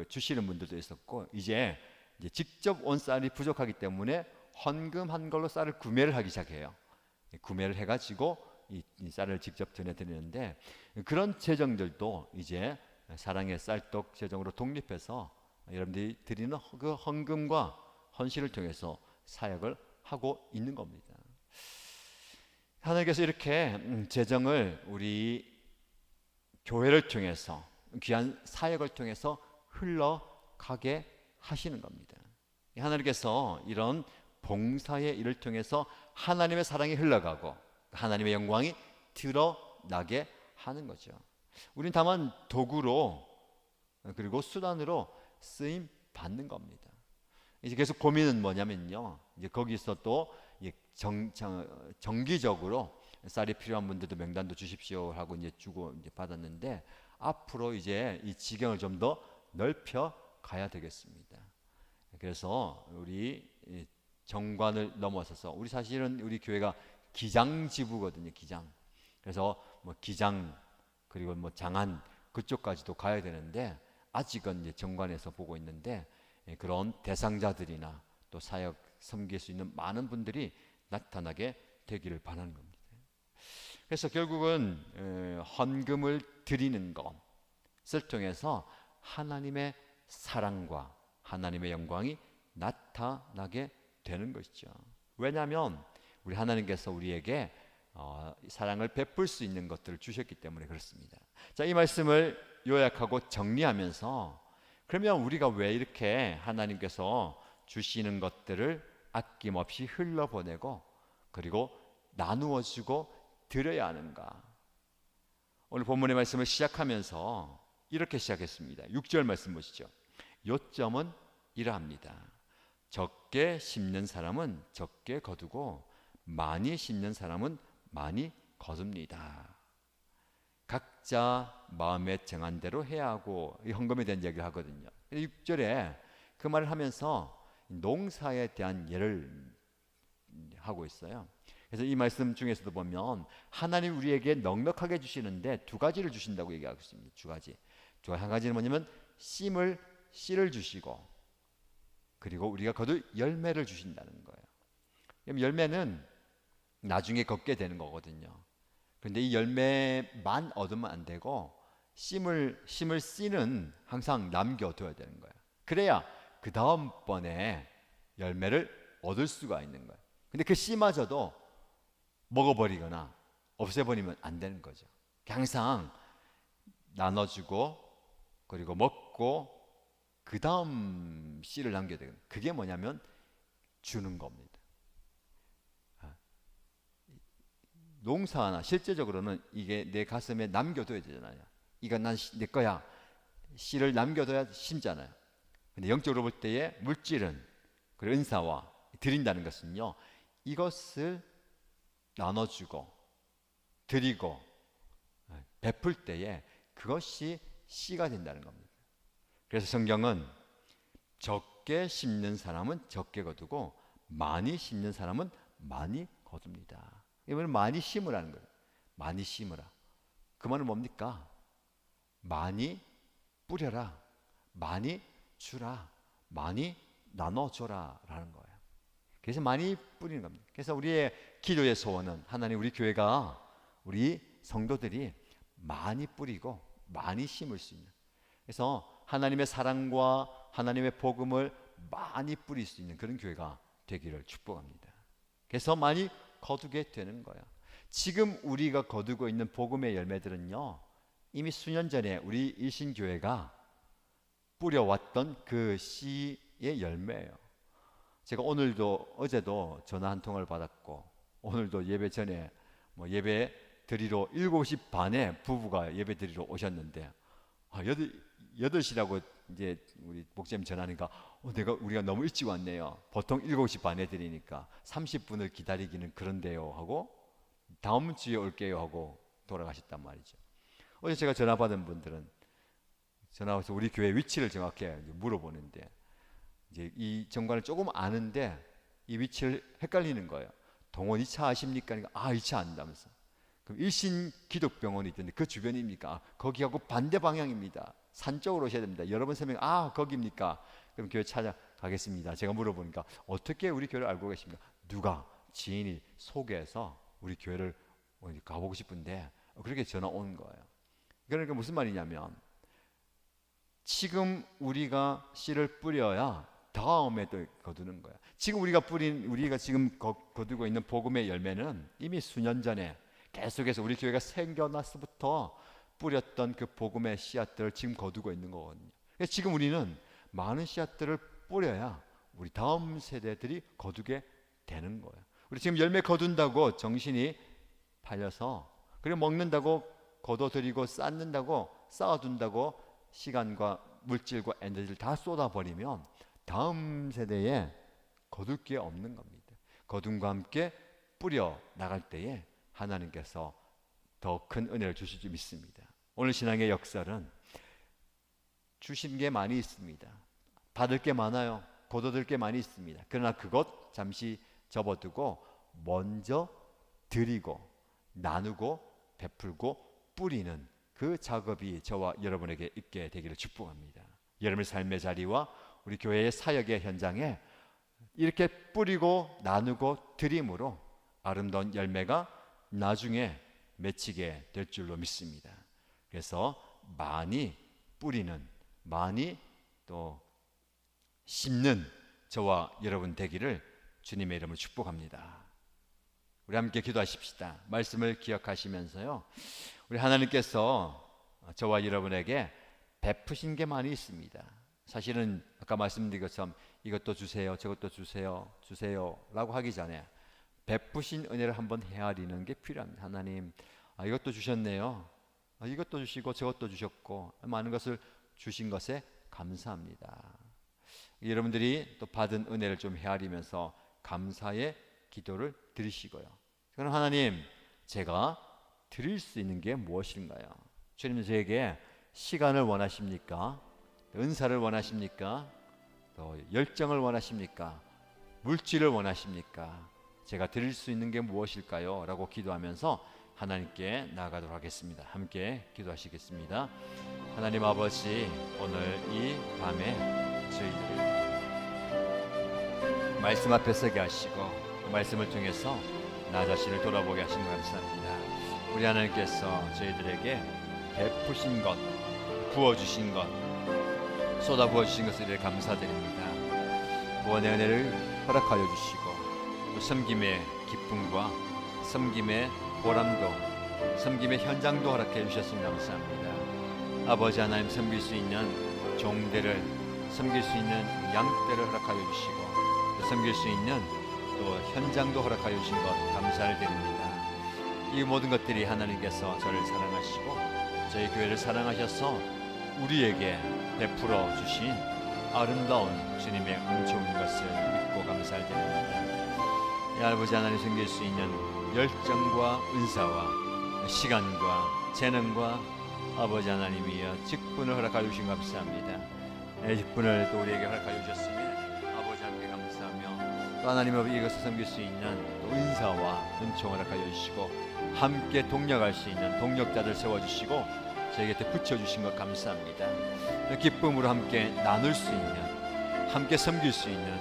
주시는 분들도 있었고, 이제 직접 온 쌀이 부족하기 때문에 헌금한 걸로 쌀을 구매를 하기 시작해요. 구매를 해가지고 이 쌀을 직접 전해드리는데, 그런 재정들도 이제 사랑의 쌀떡 재정으로 독립해서 여러분들이 드리는 그 헌금과 헌신을 통해서 사역을 하고 있는 겁니다. 하나님께서 이렇게 재정을 우리 교회를 통해서, 귀한 사역을 통해서 흘러가게 하시는 겁니다. 하나님께서 이런 봉사의 일을 통해서 하나님의 사랑이 흘러가고 하나님의 영광이 드러나게 하는 거죠. 우리는 다만 도구로, 그리고 수단으로 쓰임 받는 겁니다. 이제 계속 고민은 뭐냐면요, 이제 거기서 또 정기적으로 쌀이 필요한 분들도 명단도 주십시오 하고 이제 주고 이제 받았는데, 앞으로 이제 이 지경을 좀 더 넓혀 가야 되겠습니다. 그래서 우리 정관을 넘어서서, 우리 사실은 우리 교회가 기장지부거든요, 기장. 그래서 뭐 기장, 그리고 뭐 장안 그쪽까지도 가야 되는데, 아직은 이제 정관에서 보고 있는데, 그런 대상자들이나 또 사역 섬길 수 있는 많은 분들이 나타나게 되기를 바라는 겁니다. 그래서 결국은 헌금을 드리는 것을 통해서 하나님의 사랑과 하나님의 영광이 나타나게 되는 것이죠. 왜냐하면 우리 하나님께서 우리에게 사랑을 베풀 수 있는 것들을 주셨기 때문에 그렇습니다. 자, 이 말씀을 요약하고 정리하면서, 그러면 우리가 왜 이렇게 하나님께서 주시는 것들을 아낌없이 흘러보내고 그리고 나누어 주고 드려야 하는가? 오늘 본문의 말씀을 시작하면서 이렇게 시작했습니다. 6절 말씀 보시죠. 요점은 이러합니다. 적게 심는 사람은 적게 거두고 많이 심는 사람은 많이 거둡니다. 각자 마음에 정한 대로 해야 하고, 이 헌금에 대한 이야기를 하거든요. 6절에 그 말을 하면서 농사에 대한 예를 하고 있어요. 그래서 이 말씀 중에서도 보면 하나님 우리에게 넉넉하게 주시는데 두 가지를 주신다고 얘기하고 있습니다. 두 가지. 한 가지는 뭐냐면 씨를 주시고, 그리고 우리가 거둘 열매를 주신다는 거예요. 그럼 열매는 나중에 걷게 되는 거거든요. 그런데 이 열매만 얻으면 안 되고 심을 씨는 항상 남겨둬야 되는 거예요. 그래야 그 다음번에 열매를 얻을 수가 있는 거예요. 근데 그 씨마저도 먹어버리거나 없애버리면 안 되는 거죠. 항상 나눠주고 그리고 먹고 그 다음 씨를 남겨야 되는, 그게 뭐냐면 주는 겁니다. 농사나 실제적으로는 이게 내 가슴에 남겨둬야 되잖아요. 이건 내 거야. 씨를 남겨둬야 심잖아요. 근데 영적으로 볼 때의 물질은, 그리고 은사와 드린다는 것은요, 이것을 나눠주고 드리고 베풀 때에 그것이 씨가 된다는 겁니다. 그래서 성경은 적게 심는 사람은 적게 거두고 많이 심는 사람은 많이 거둡니다. 이번엔 많이 심으라는 거예요. 많이 심으라. 그 말은 뭡니까? 많이 뿌려라, 많이 주라, 많이 나눠줘라 라는 거예요. 그래서 많이 뿌리는 겁니다. 그래서 우리의 기도의 소원은, 하나님 우리 교회가, 우리 성도들이 많이 뿌리고 많이 심을 수 있는, 그래서 하나님의 사랑과 하나님의 복음을 많이 뿌릴 수 있는 그런 교회가 되기를 축복합니다. 그래서 많이 거두게 되는 거예요. 지금 우리가 거두고 있는 복음의 열매들은요, 이미 수년 전에 우리 일신교회가 뿌려왔던 그 씨의 열매예요. 제가 오늘도, 어제도 전화 한 통을 받았고, 오늘도 예배 전에 예배 드리러 7시 반에 부부가 예배 드리러 오셨는데, 8시라고 이제 우리 목사님 전화하니까 우리가 너무 일찍 왔네요. 보통 7시 반에 드리니까 30분을 기다리기는 그런데요 하고, 다음 주에 올게요 하고 돌아가셨단 말이죠. 어제 제가 전화 받은 분들은 전화 와서 우리 교회 위치를 정확히 물어보는데 이제 이 정관을 조금 아는데 이 위치를 헷갈리는 거예요. 동원 2차 아십니까? 그러니까 아 2차 안다면서. 그럼 일신 기독병원이 있던데 그 주변입니까? 아, 거기하고 반대 방향입니다. 산 쪽으로 오셔야 됩니다. 여러분 설명 아 거기입니까? 그럼 교회 찾아가겠습니다. 제가 물어보니까 어떻게 우리 교회를 알고 계십니까? 누가 지인이 소개해서 우리 교회를 가보고 싶은데 그렇게 전화 온 거예요. 그러니까 무슨 말이냐면 지금 우리가 씨를 뿌려야 다음에 또 거두는 거야. 지금 우리가 지금 거두고 있는 복음의 열매는 이미 수년 전에 계속해서 우리 교회가 생겨났서부터 뿌렸던 그 복음의 씨앗들을 지금 거두고 있는 거거든요. 그래서 지금 우리는 많은 씨앗들을 뿌려야 우리 다음 세대들이 거두게 되는 거예요. 우리 지금 열매 거둔다고 정신이 팔려서 그리고 먹는다고 거둬들이고 쌓는다고 쌓아둔다고 시간과 물질과 에너지를 다 쏟아버리면 다음 세대에 거둘 게 없는 겁니다. 거둠과 함께 뿌려 나갈 때에 하나님께서 더 큰 은혜를 주실 줄 믿습니다. 오늘 신앙의 역설은 주신 게 많이 있습니다. 받을 게 많아요. 거둬들 게 많이 있습니다. 그러나 그것 잠시 접어두고 먼저 드리고 나누고 베풀고 뿌리는 그 작업이 저와 여러분에게 있게 되기를 축복합니다. 여러분의 삶의 자리와 우리 교회의 사역의 현장에 이렇게 뿌리고 나누고 드림으로 아름다운 열매가 나중에 맺히게 될 줄로 믿습니다. 그래서 많이 뿌리는, 많이 또 심는 저와 여러분 되기를 주님의 이름으로 축복합니다. 우리 함께 기도하십시다. 말씀을 기억하시면서요, 우리 하나님께서 저와 여러분에게 베푸신 게 많이 있습니다. 사실은 아까 말씀드린 것처럼 이것도 주세요, 저것도 주세요, 주세요라고 하기 전에 베푸신 은혜를 한번 헤아리는 게 필요합니다. 하나님, 이것도 주셨네요. 이것도 주시고 저것도 주셨고 많은 것을 주신 것에 감사합니다. 여러분들이 또 받은 은혜를 좀 헤아리면서 감사의 기도를 드리시고요. 그럼 하나님, 제가 드릴 수 있는 게 무엇인가요? 주님은 저에게 시간을 원하십니까? 은사를 원하십니까? 또 열정을 원하십니까? 물질을 원하십니까? 제가 드릴 수 있는 게 무엇일까요? 라고 기도하면서 하나님께 나아가도록 하겠습니다. 함께 기도하시겠습니다. 하나님 아버지, 오늘 이 밤에 저희들을 말씀 앞에 서게 하시고 그 말씀을 통해서 나 자신을 돌아보게 하신 것 감사합니다. 우리 하나님께서 저희들에게 베푸신 것, 부어주신 것, 쏟아 부어주신 것을 감사드립니다. 구원의 은혜를 허락하여 주시고 또 섬김의 기쁨과 섬김의 보람도, 섬김의 현장도 허락해 주셨으니 감사합니다. 아버지 하나님, 섬길 수 있는 종들을, 섬길 수 있는 양떼를 허락하여 주시고 또 섬길 수 있는 또 현장도 허락하여 주신 것 감사를 드립니다. 이 모든 것들이 하나님께서 저를 사랑하시고 저희 교회를 사랑하셔서 우리에게 베풀어 주신 아름다운 주님의 은총인 것을 믿고 감사를 드립니다. 아버지 하나님, 섬길 수 있는 열정과 은사와 시간과 재능과 아버지 하나님이여 직분을 허락하여 주신 감사합니다. 직분을 또 우리에게 허락하여 주셨으니 아버지 함께 감사하며 또 하나님 아버지 이것을 섬길 수 있는 또 은사와 은총을 허락하여 주시고 함께 동력할 수 있는 동력자들 세워주시고 저희 곁에 붙여주신 것 감사합니다. 기쁨으로 함께 나눌 수 있는, 함께 섬길 수 있는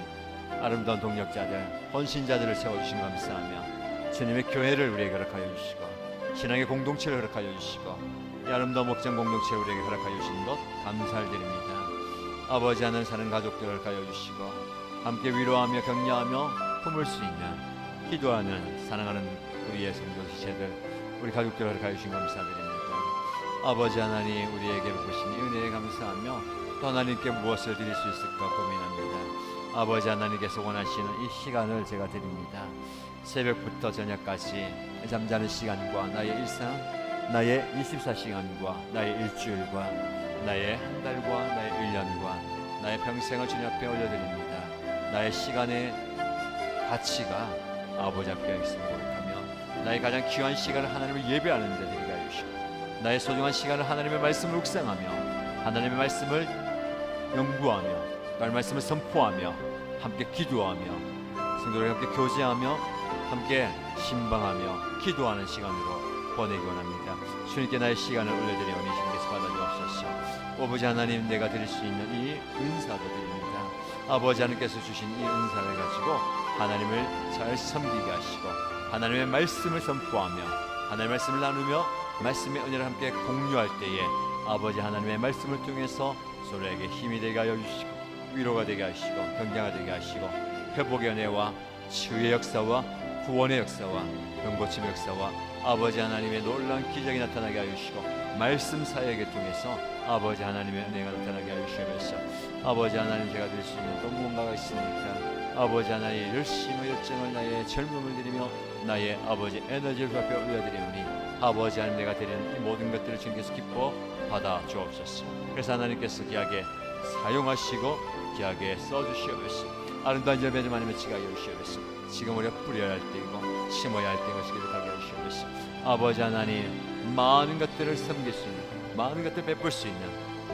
아름다운 동력자들, 헌신자들을 세워주신 것 감사하며 주님의 교회를 우리에게 허락하여 주시고 신앙의 공동체를 허락하여 주시고 이 아름다운 목장 공동체를 우리에게 허락하여 주신 것 감사를 드립니다. 아버지 하나님, 사는 가족들을 허락하여 주시고 함께 위로하며 격려하며 품을 수 있는 기도하는 사랑하는 우리의 성도 지체들, 우리 가족들을 허락하여 주신 것 감사드립니다. 아버지 하나님, 우리에게 베푸신 은혜에 감사하며 또 하나님께 무엇을 드릴 수 있을까 고민합니다. 아버지 하나님께서 원하시는 이 시간을 제가 드립니다. 새벽부터 저녁까지 잠자는 시간과 나의 일상, 나의 24시간과 나의 일주일과 나의 한 달과 나의 1년과 나의 평생을 주님 앞에 올려드립니다. 나의 시간의 가치가 아버지 앞에 있음을 고백하며 나의 가장 귀한 시간을 하나님을 예배하는 데 드리게 하여 주시고 나의 소중한 시간을 하나님의 말씀을 묵상하며 하나님의 말씀을 연구하며 하나님의 말씀을 선포하며 함께 기도하며 성도들과 함께 교제하며 함께 신방하며 기도하는 시간으로 보내기 원합니다. 주님께 나의 시간을 올려드리오니 주님께서 받아주옵소서. 아버지 하나님, 내가 드릴 수 있는 이 은사도 드립니다. 아버지 하나님께서 주신 이 은사를 가지고 하나님을 잘 섬기게 하시고 하나님의 말씀을 선포하며 하나님의 말씀을 나누며 말씀의 은혜를 함께 공유할 때에 아버지 하나님의 말씀을 통해서 서로에게 힘이 되게 하여 주시고 위로가 되게 하시고 경장이 되게 하시고 회복의 은혜와 치유의 역사와 구원의 역사와 병고침의 역사와 아버지 하나님의 놀라운 기적이 나타나게 하여 주시고 말씀 사역을 통해서 아버지 하나님의 은혜가 나타나게 하여 주시면서 아버지 하나님, 제가 드릴 수 있는 또 무언가가 있으니까 아버지 하나님 열심히 열정을 나의 젊음을 드리며 나의 아버지 에너지를 앞에 올려드리오니 아버지 하나님, 내가 드리는 이 모든 것들을 주님께서 기뻐 받아 주옵소서. 그래서 하나님께서 귀하게 사용하시고 귀하게 써주시옵소서. 아름다운 열매를 많이 맺히게 하여 주시옵소서. 지금 우리가 뿌려야 할 때이고 심어야 할 때인 것이 기록하게 하여 주시옵소서. 아버지 하나님, 많은 것들을 섬길 수 있는, 많은 것들을 베풀 수 있는,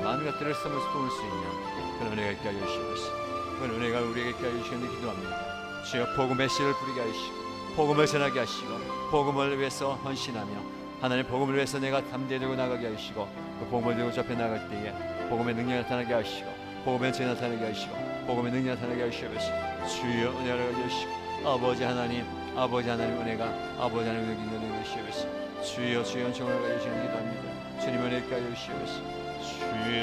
많은 것들을 씀을 수 있는 그런 은혜가 있게 하여 주시옵소서. 그런 은혜가 우리에게 있게 하여 주시는데 기도합니다. 주여, 복음의 씨를 뿌리게 하시고 복음을 전하게 하시고 복음을 위해서 헌신하며 하나님 복음을 위해서 내가 담대되고 나가게 하시고 그 복음을 들고 접해 나갈 때에 복음의 능력이 나타나게 하시고 복음의 죄 나타나게 하시고 복음의 능력이 나타나게 하시옵소서. 주여, 은혜를 주시고 아버지 하나님, 아버지 하나님 은혜가 아버지 하나님 은혜가 주시옵소서. 주여, 주여 정을 가지시는 기도합니다. 주님 은혜가 주시옵소서. 주여,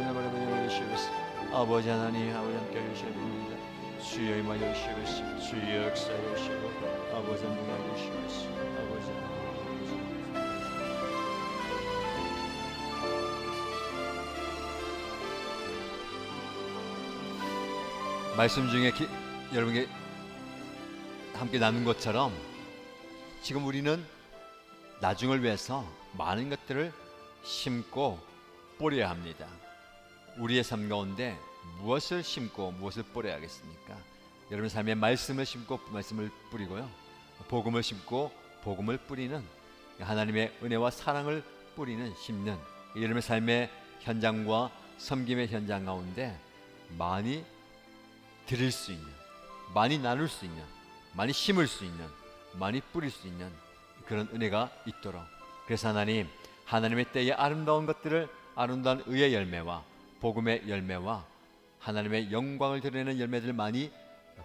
은혜를 주시옵소서. 아버지 하나님, 아버지 함께 해주시옵소서. 주여 임하여 주시옵소서. 주여 역사하여 주시옵소서. 아버지 함께 주시옵소서. 아버지 하나님. 말씀 중에 여러분께 함께 나눈 것처럼 지금 우리는 나중을 위해서 많은 것들을 심고 뿌려야 합니다. 우리의 삶 가운데 무엇을 심고 무엇을 뿌려야 하겠습니까? 여러분 삶에 말씀을 심고 말씀을 뿌리고요, 복음을 심고 복음을 뿌리는, 하나님의 은혜와 사랑을 뿌리는, 심는 여러분의 삶의 현장과 섬김의 현장 가운데 많이 드릴 수 있는, 많이 나눌 수 있는, 많이 심을 수 있는, 많이 뿌릴 수 있는 그런 은혜가 있도록, 그래서 하나님, 하나님의 때에 아름다운 것들을, 아름다운 의의 열매와 복음의 열매와 하나님의 영광을 드러내는 열매들을 많이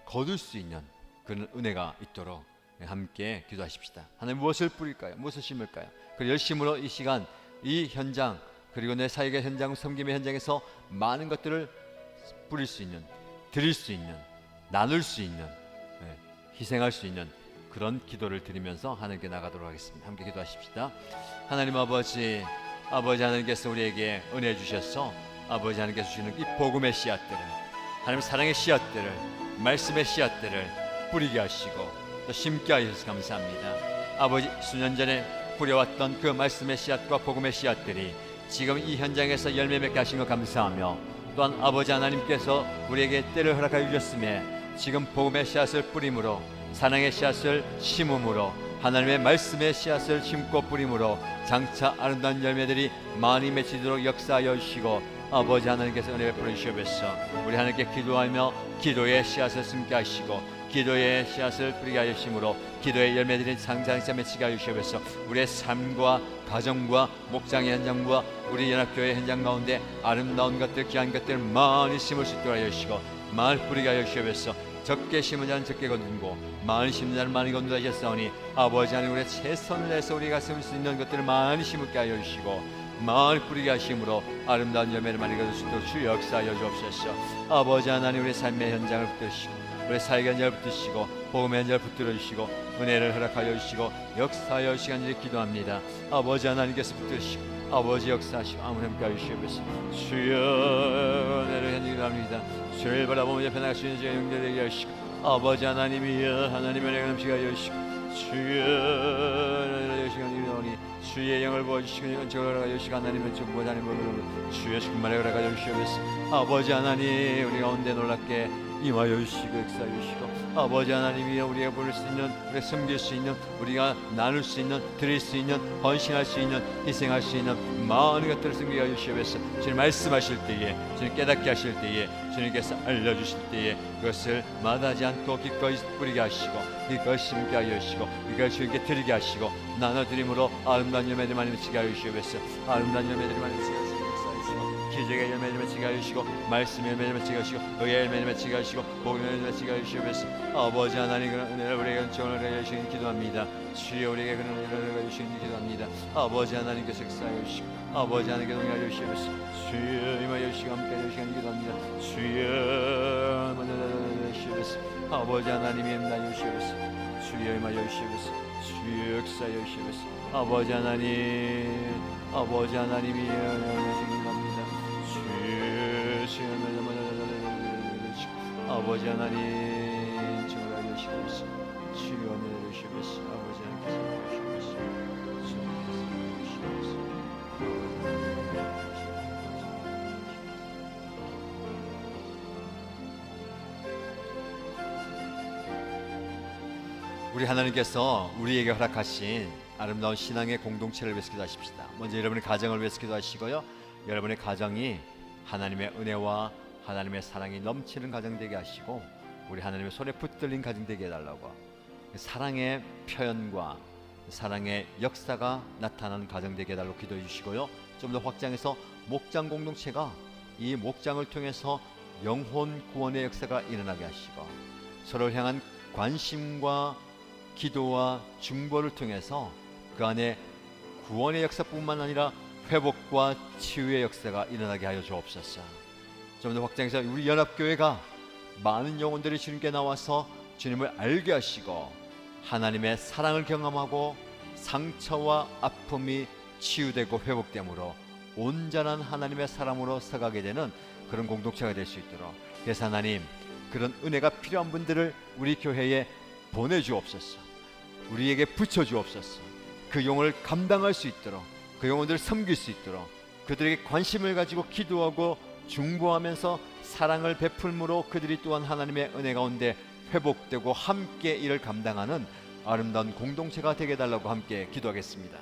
거둘 수 있는 그런 은혜가 있도록 함께 기도하십시다. 하나님, 무엇을 뿌릴까요? 무엇을 심을까요? 그 열심으로 이 시간, 이 현장, 그리고 내 사역의 현장, 섬김의 현장에서 많은 것들을 뿌릴 수 있는, 드릴 수 있는, 나눌 수 있는, 희생할 수 있는 그런 기도를 드리면서 하나님께 나가도록 하겠습니다. 함께 기도하십시다. 하나님 아버지, 아버지 하나님께서 우리에게 은혜 주셔서 아버지 하나님께서 주시는 이 복음의 씨앗들을, 하나님 사랑의 씨앗들을, 말씀의 씨앗들을 뿌리게 하시고 또 심게 하셔서 감사합니다. 아버지, 수년 전에 뿌려왔던 그 말씀의 씨앗과 복음의 씨앗들이 지금 이 현장에서 열매 맺게 하신 것 감사하며, 또한 아버지 하나님께서 우리에게 때를 허락하여 주셨음에 지금 복음의 씨앗을 뿌림으로, 사랑의 씨앗을 심음으로, 하나님의 말씀의 씨앗을 심고 뿌림으로 장차 아름다운 열매들이 많이 맺히도록 역사하여 주시고 아버지 하나님께서 은혜 베풀어 주시옵소서. 우리 하나님께 기도하며 기도의 씨앗을 심게 하시고 기도의 씨앗을 뿌리게 하여 주심으로 기도의 열매들이 장장에서 맺히게 하여 주시옵소서. 우리의 삶과 가정과 목장의 현장과 우리 연합교회 현장 가운데 아름다운 것들, 귀한 것들 많이 심을 수 있도록 하여 주시고 많이 뿌리게 하여 주시옵소서. 적게 심은 자는 적게 거두고 많이 심는 자는 많이 거둔다 하셨사오니 아버지 하나님, 우리의 최선을 내서 우리가 심을 수 있는 것들을 많이 심게 하여 주시고 많이 뿌리게 하심으로 아름다운 열매를 많이 거둘 수 있도록 주 역사하여 주옵소서. 아버지 하나님, 우리의 삶의 현장을 붙드시고 우리의 사역의 현장을 붙드시고 복음의 현장을 붙들어 주시고 은혜를 허락하여 주시고 역사하여 주시간지 기도합니다. 아버지 하나님께서 붙드시고 아버지 역사하시고 아무리 함께 하시옵소서. 주여 은혜를 현지 기도합니다. 주를 바라보며 변화할 수 있는 지가 용되게 하시고 아버지 하나님이여 하나님의 은혜가 넘치게 하여 주시고 주여 은혜를 시간이 기도하니 주의 영을 보여주시고 연적을 허락하여 주시고 하나님의 전부가 하나님을 주의 충만을 허락하여 주시옵소서. 아버지 하나님, 우리 가운데 놀랍게 임하여 주시고 역사하여 주시고 아버지 하나님이여 우리가 부를 수 있는 우리가 섬길 수 있는 우리가 나눌 수 있는 드릴 수 있는 헌신할 수 있는 희생할 수 있는 많은 것들을 섬기게 하여 주시옵소서. 주님 말씀하실 때에 주님 깨닫게 하실 때에 주님께서 알려주실 때에 그것을 마다하지 않고 기꺼이 뿌리게 하시고 기꺼이 심게 하여 주시고 기꺼이 주님께 드리게 하시고 나눠드림으로 아름다운 열매들 많이 맺히게 하여 주시옵소서. 아름다운 열매들이 많이 맺히게 하시고 기적의 열매를 맺히게 하시고 말씀의 열매를 맺히게 하시고 의의 열매를 맺히게 하시고 복의 열매를 맺히게 하시옵소서. 아버지 하나님 그런 은혜를 우리에게 은총을 해주시니 기도합니다. 주여 우리에게 그런 은혜를 해주시니 기도합니다. 아버지 하나님께서 역사하여 주시고 아버지 하나님께서 응하여 주시옵소서. 주여 임하여 주시고 함께 해주시니 기도합니다. 주여 임하여 주시옵소서. 아버지 하나님이 임하여 주시옵소서. 주여 임하여 주시옵소서. 주여 역사하여 주시옵소서. 아버지 하나님 아버지 하나님이 기도합니다. 아버지 하나님 정을 알려주시옵소서. 주여 은혜를 주시옵소서. 아버지 하나님께서 우리 하나님께서 우리에게 허락하신 아름다운 신앙의 공동체를 위해서 기도하십시다. 먼저 여러분의 가정을 위해서 기도하시고요. 여러분의 가정이 하나님의 은혜와 하나님의 사랑이 넘치는 가정 되게 하시고 우리 하나님의 손에 붙들린 가정 되게 해달라고 사랑의 표현과 사랑의 역사가 나타나는 가정 되게 해달라고 기도해 주시고요. 좀 더 확장해서 목장 공동체가 이 목장을 통해서 영혼 구원의 역사가 일어나게 하시고 서로를 향한 관심과 기도와 중보를 통해서 그 안에 구원의 역사뿐만 아니라 회복과 치유의 역사가 일어나게 하여 주옵소서. 좀 더 확장해서 우리 연합교회가 많은 영혼들이 주님께 나와서 주님을 알게 하시고 하나님의 사랑을 경험하고 상처와 아픔이 치유되고 회복되므로 온전한 하나님의 사람으로 서가게 되는 그런 공동체가 될 수 있도록 그래서 하나님 그런 은혜가 필요한 분들을 우리 교회에 보내주옵소서. 우리에게 붙여주옵소서. 그 영혼을 감당할 수 있도록 그 영혼들을 섬길 수 있도록 그들에게 관심을 가지고 기도하고 중보하면서 사랑을 베풀므로 그들이 또한 하나님의 은혜 가운데 회복되고 함께 이를 감당하는 아름다운 공동체가 되게 해달라고 함께 기도하겠습니다.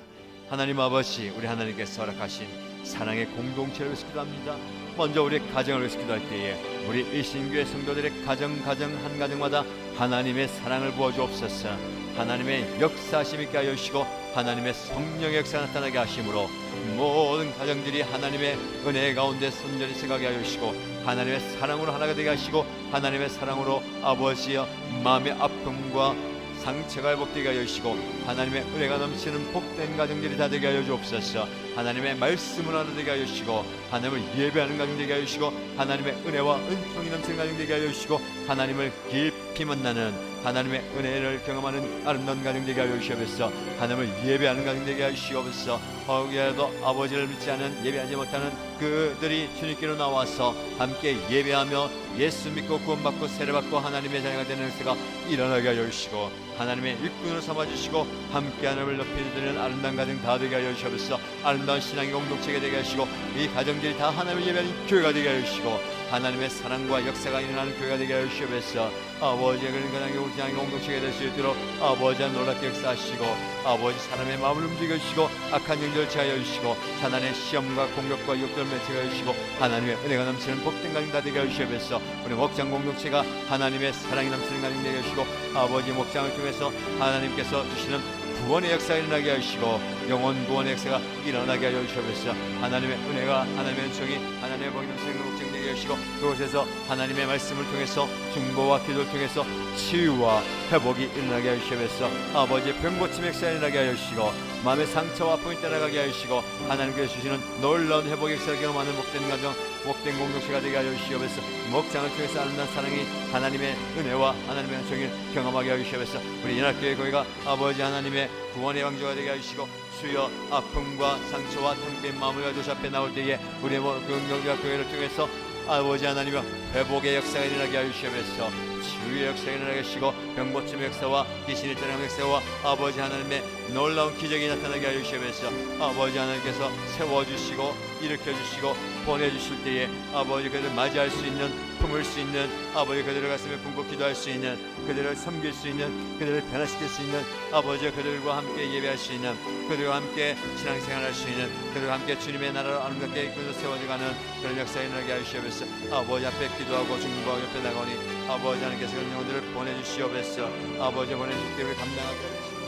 하나님 아버지 우리 하나님께서 허락하신 사랑의 공동체를 위해서 기도합니다. 먼저 우리 가정을 위해서 기도할 때에 우리 일신교회 성도들의 가정 한 가정마다 하나님의 사랑을 부어주옵소서. 하나님의 역사하심 있게 하여 주시고 하나님의 성령의 역사가 나타나게 하심으로 모든 가정들이 하나님의 은혜 가운데 순전히 생각하게 하여 주시고 하나님의 사랑으로 하나가 되게 하시고 하나님의 사랑으로 아버지여 마음의 아픔과 상처가 회복되게 하여 주시고 하나님의 은혜가 넘치는 복된 가정들이 다 되게 하여 주옵소서. 하나님의 말씀을 하나 되게 하여 주시고 하나님을 예배하는 가정 되게 하여 주시고 하나님의 은혜와 은총이 넘치는 가정 되게 하여 주시고 하나님을 깊이 만나는 하나님의 은혜를 경험하는 아름다운 가정 되게 하여 주시옵소서. 하나님을 예배하는 가정 되게 하여 주시옵소서. 거기에도 아버지를 믿지 않은 예배하지 못하는 그들이 주님께로 나와서 함께 예배하며 예수 믿고 구원받고 세례받고 하나님의 자녀가 되는 역사가 일어나게 하여 주시고 하나님의 일꾼으로 삼아주시고 함께 하나님을 높이드리는 아름다운 가정 다 되게 하여 주시옵소서. 아름다운 신앙의 공동체가 되게 하시고 이 가정들이 다 하나님을 예배하는 교회가 되게 하여 주시고 하나님의 사랑과 역사가 일어나는 교회가 되게 하여 주시옵소서. 아버지의 그런 가정의 우리의 공동체가 될 수 있도록 아버지와 놀랍게 역사하시고 아버지 사람의 마음을 움직여주시고 악한 영들을 제하여 주시고 사단의 시험과 공격과 욕들을 맺혀 주시고 하나님의 은혜가 넘치는 복된 가정 다 되게 하여 주시옵소서. 우리 목장 공동체가 하나님의 사랑이 넘치는 가정 되게 하시고 아버지 목장을 통해서 하나님께서 주시는 구원의 역사가 일어나게 하시고 영혼 구원의 역사가 일어나게 하여 주시옵소서. 하나님의 은혜가 하나님의 은총이 하나님의 복이 넘치는 목장 되게 하시고 그곳에서 하나님의 말씀을 통해서 중보와 기도를 통해서 치유와 회복이 일어나게 하여 주시옵소서. 아버지의 병고침의 역사가 일어나게 하여 주시고 마음의 상처와 아픔이 떠나가게 하여 주시고 하나님께서 주시는 놀라운 회복의 역사를 경험하는 복된 가정 복된 공동체가 되게 하여 주시옵소서. 목장을 통해서 아름다운 사랑이 하나님의 은혜와 하나님의 은총을 경험하게 하여 주시옵소서. 우리 연합교회 교회가 아버지 하나님의 구원의 왕조가 되게 하여 주시고 주여 아픔과 상처와 텅 빈 마음을 가지고 앞에 나올 때에 우리의 교회를 통해서 아버지 하나님의 회복의 역사가 일어나게 하여 주시옵소서. 주의 역사가 일어나게 하시고 병고침의 역사와 귀신이 떠나는 역사와 아버지 하나님의 놀라운 기적이 나타나게 하여 주시옵소서. 아버지 하나님께서 세워주시고 일으켜주시고 보내주실 때에 아버지 그들을 맞이할 수 있는, 품을 수 있는, 아버지 그들을 가슴에 품고 기도할 수 있는, 그들을 섬길 수 있는, 그들을 변화시킬 수 있는, 아버지 그들과 함께 예배할 수 있는, 그들과 함께 신앙생활할 수 있는, 그들과 함께 주님의 나라로 아름답게 이끌어 세워져가는 그런 역사에 일어나게 하여 주시옵소서. 아버지 앞에 기도하고 중보하고 옆에 나가오니 아버지 하나님께서 그런 영혼들을 보내주시옵소서. 아버지 보내주실 때 우리 감당하게 하여 주시옵소서.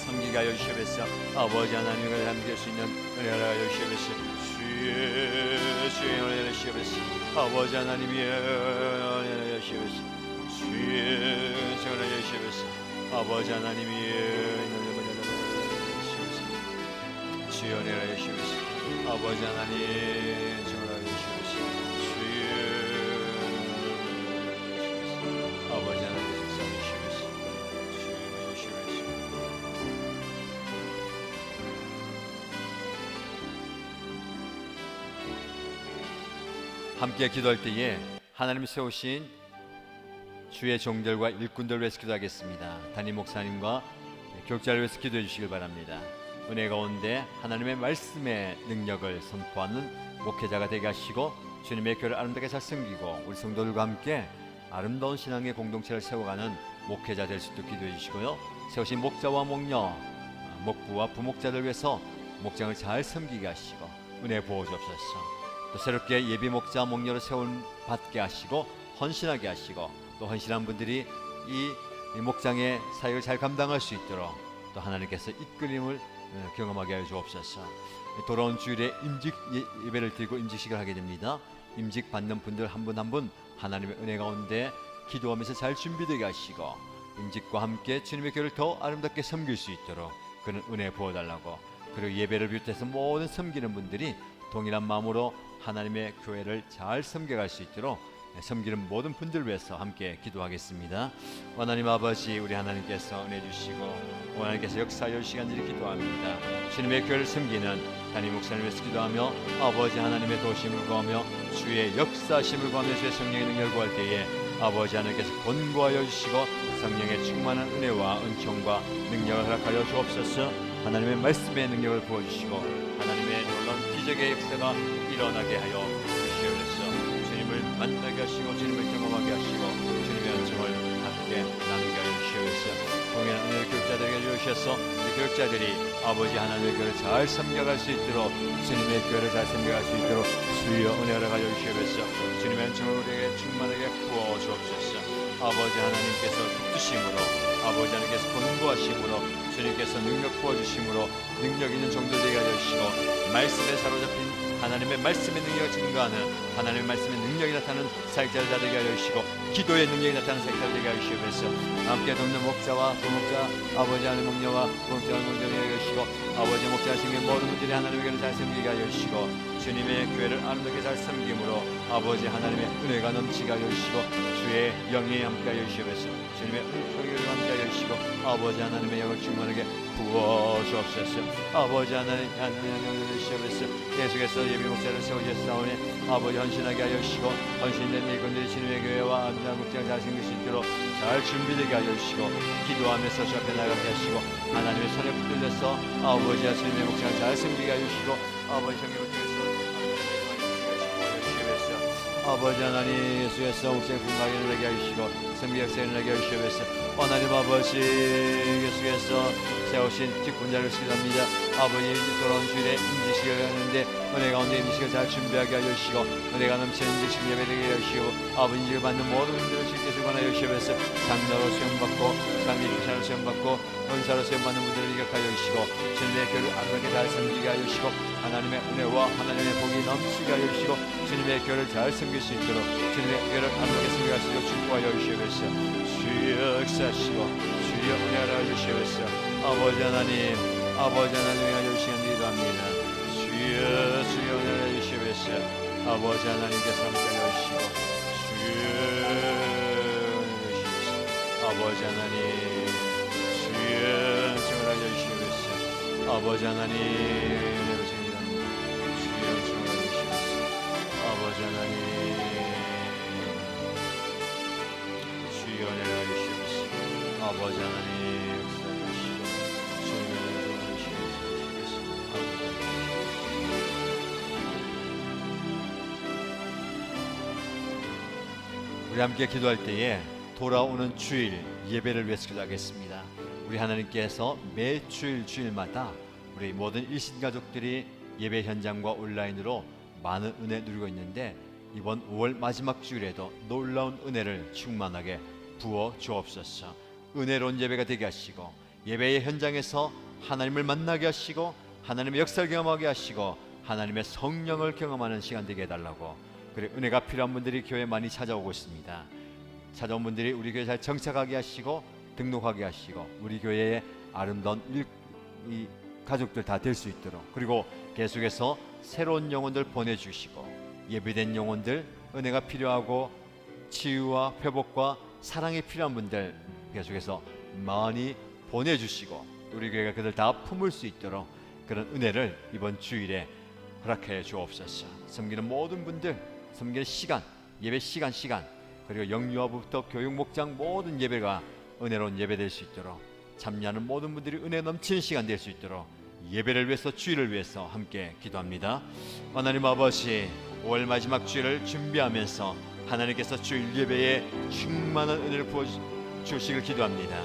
섬기게 하여 주시옵소서. 아버지 하나님을 섬길 수 있는 은혜를 하여 주시옵소서. 주의 은혜를 주시옵소서. 아버지 하나님이 은혜를 주시옵소서. 주의 은혜를 주시옵소서. 아버지 하나님이 은혜를 주시옵소서. 주의 은혜를 주시옵소서. 아버지 하나님 은혜를 주시옵소서. 주의 아버지 하나님 주시옵소서. 주의 주시옵소서. 함께 기도할 때에 하나님이 세우신 주의 종들과 일꾼들을 위해서 기도하겠습니다. 담임 목사님과 교육자를 위해서 기도해 주시길 바랍니다. 은혜 가운데 하나님의 말씀의 능력을 선포하는 목회자가 되게 하시고 주님의 교회를 아름답게 잘 섬기고 우리 성도들과 함께 아름다운 신앙의 공동체를 세워가는 목회자 될 수 있도록 기도해 주시고요. 세우신 목자와 목녀, 목부와 부목자들 위해서 목장을 잘 섬기게 하시고 은혜 부어 주옵소서. 또 새롭게 예비 목자 목녀를 세운 받게 하시고 헌신하게 하시고 또 헌신한 분들이 이 목장의 사역을 잘 감당할 수 있도록 또 하나님께서 이끌림을 경험하게 하여 주옵소서. 돌아온 주일에 임직 예배를 드리고 임직식을 하게 됩니다. 임직 받는 분들 한 분 한 분 하나님의 은혜 가운데 기도하면서 잘 준비되게 하시고 임직과 함께 주님의 교회를 더 아름답게 섬길 수 있도록 그런 은혜 부어달라고, 그리고 예배를 비롯해서 모든 섬기는 분들이 동일한 마음으로 하나님의 교회를 잘 섬겨갈 수 있도록 섬기는 모든 분들 위해서 함께 기도하겠습니다. 하나님 아버지, 우리 하나님께서 은혜 주시고 하나님께서 역사하여 시간들이 기도합니다. 주님의 교회를 섬기는 담임 목사님 위해서 기도하며 아버지 하나님의 도심을 구하며 주의 역사심을 구하며 주의 성령의 능력을 구할 때에 아버지 하나님께서 권고하여 주시고 성령의 충만한 은혜와 은총과 능력을 허락하여 주옵소서. 하나님의 말씀의 능력을 부어주시고 하나님의 놀라운 기적의 역사가 일어나게 하여 주시옵소서. 주님을 만나게 하시고 주님을 경험하게 하시고 주님의 은총을 함께 나누게 하여 주시옵소서. 동일한 은혜를 교육자들에게 주셔서 이 교육자들이 아버지 하나님의 교회를 잘 섬겨갈 수 있도록, 주님의 교회를 잘 섬겨갈 수 있도록 주여 은혜를 가져 주시옵소서. 주님의 은총을 우리에게 충만하게 부어 주옵소서. 아버지 하나님께서 붙드심으로, 아버지 하나님께서 권고하심으로, 주님께서 능력 부어주심으로 능력 있는 종들 되게 하여 주시고 말씀에 사로잡힌 하나님의 말씀의 능력을 증거하는, 하나님의 말씀의 능력이 나타나는 사역자를 되게 하여 주시고 기도의 능력이 나타나는 사역자를 되게 하여 주시옵소서. 함께 돕는 목자와 부목자, 아버지 하나님 목녀와 부목자와 목녀를 되게 하여 주시고 아버지 목자 하시는 모든 분들이 하나님의 교회를 잘 섬기게 하여 주시고 주님의 교회를 아름답게 잘 섬김으로 아버지 하나님의 은혜가 넘치게 하여 주시고 주의 영이 함께 하여 주시옵소서. 주님의 은총이 함께 하여 주시고 아버지 하나님의 영을 충만하게 부어 주옵소서. 아버지 하나님 영을 주시옵소서. 계속해서 예비 목자를 세우셨사오니 아버지 헌신하게 하여 주시고 헌신된 일꾼들이 주님의 교회와 아름다운 목장을 잘 섬길 수 있도록 잘 준비되게 하여 주시고 기도하면서 주 앞에 나가게 하시고 하나님의 손에 붙들려서 아버지와 주님의 목장을 잘 섬기게 하여 주시고 아버지 성령을 통해서 아버지 하나님 예수께서 목장의 분광에 일어나게 하시고 섬기역사에 일어나게 하시옵소서. 하나님 아버지 예수께서 세우신 직분자를 기도합니다. 아버지 돌아온 주일에 임직식을 하는데 은혜 가운데 임직식을 잘 준비하게 하여 주시고 은혜가 넘치는 임직식 예배되게 하여 주시고 아버지 임직을 받는 모든 분들을 주께서 권하여 주시옵소서. 장로로 수용받고 장미교사로 수용받고 은사로 수용받는 분들을 이격하여 주시고 주님의 교회를 아름답게 잘 섬기게 하여 주시고 하나님의 은혜와 하나님의 복이 넘치게 하여 주시고 주님의 교회를 잘 섬길 수 있도록 주님의 교회를 아름답게 섬겨갈 수 있도록 축복하여 주시옵소서. 주여 역사하시고 주여 은혜하여 주시옵소서. 아버지 하나님, 아버지 하나님 위하여 시간 기도합니다. 주여 주여 은혜하여 주시옵소서. 아버지 하나님께서 함께하여 주시고 주여 은혜하여 주시옵소서. 아버지 하나님 주여 정하여 주시옵소서. 아버지 하나님 은혜로 생기합니다. 주여 정하여 주시옵소서. 아버지 하나님 아버지 하나님 역사해 주시고 주님의 우리 함께 기도할 때에 돌아오는 주일 예배를 위해서 기도하겠습니다. 우리 하나님께서 매 주일마다 우리 모든 일신가족들이 예배 현장과 온라인으로 많은 은혜 누리고 있는데 이번 5월 마지막 주일에도 놀라운 은혜를 충만하게 부어 주옵소서. 은혜로운 예배가 되게 하시고 예배의 현장에서 하나님을 만나게 하시고 하나님의 역사를 경험하게 하시고 하나님의 성령을 경험하는 시간 되게 해달라고. 그래 은혜가 필요한 분들이 교회에 많이 찾아오고 있습니다. 찾아온 분들이 우리 교회 잘 정착하게 하시고 등록하게 하시고 우리 교회의 아름다운 이 가족들 다 될 수 있도록, 그리고 계속해서 새로운 영혼들 보내주시고 예배된 영혼들, 은혜가 필요하고 치유와 회복과 사랑이 필요한 분들 계속해서 많이 보내주시고 우리 교회가 그들 다 품을 수 있도록 그런 은혜를 이번 주일에 허락해 주옵소서. 섬기는 모든 분들, 섬기는 시간, 예배 시간 그리고 영유아부터 교육 목장 모든 예배가 은혜로운 예배 될 수 있도록, 참여하는 모든 분들이 은혜 넘치는 시간 될 수 있도록 예배를 위해서, 주일을 위해서 함께 기도합니다. 하나님 아버지, 5월 마지막 주일을 준비하면서 하나님께서 주일 예배에 충만한 은혜를 부어주시길 기도합니다.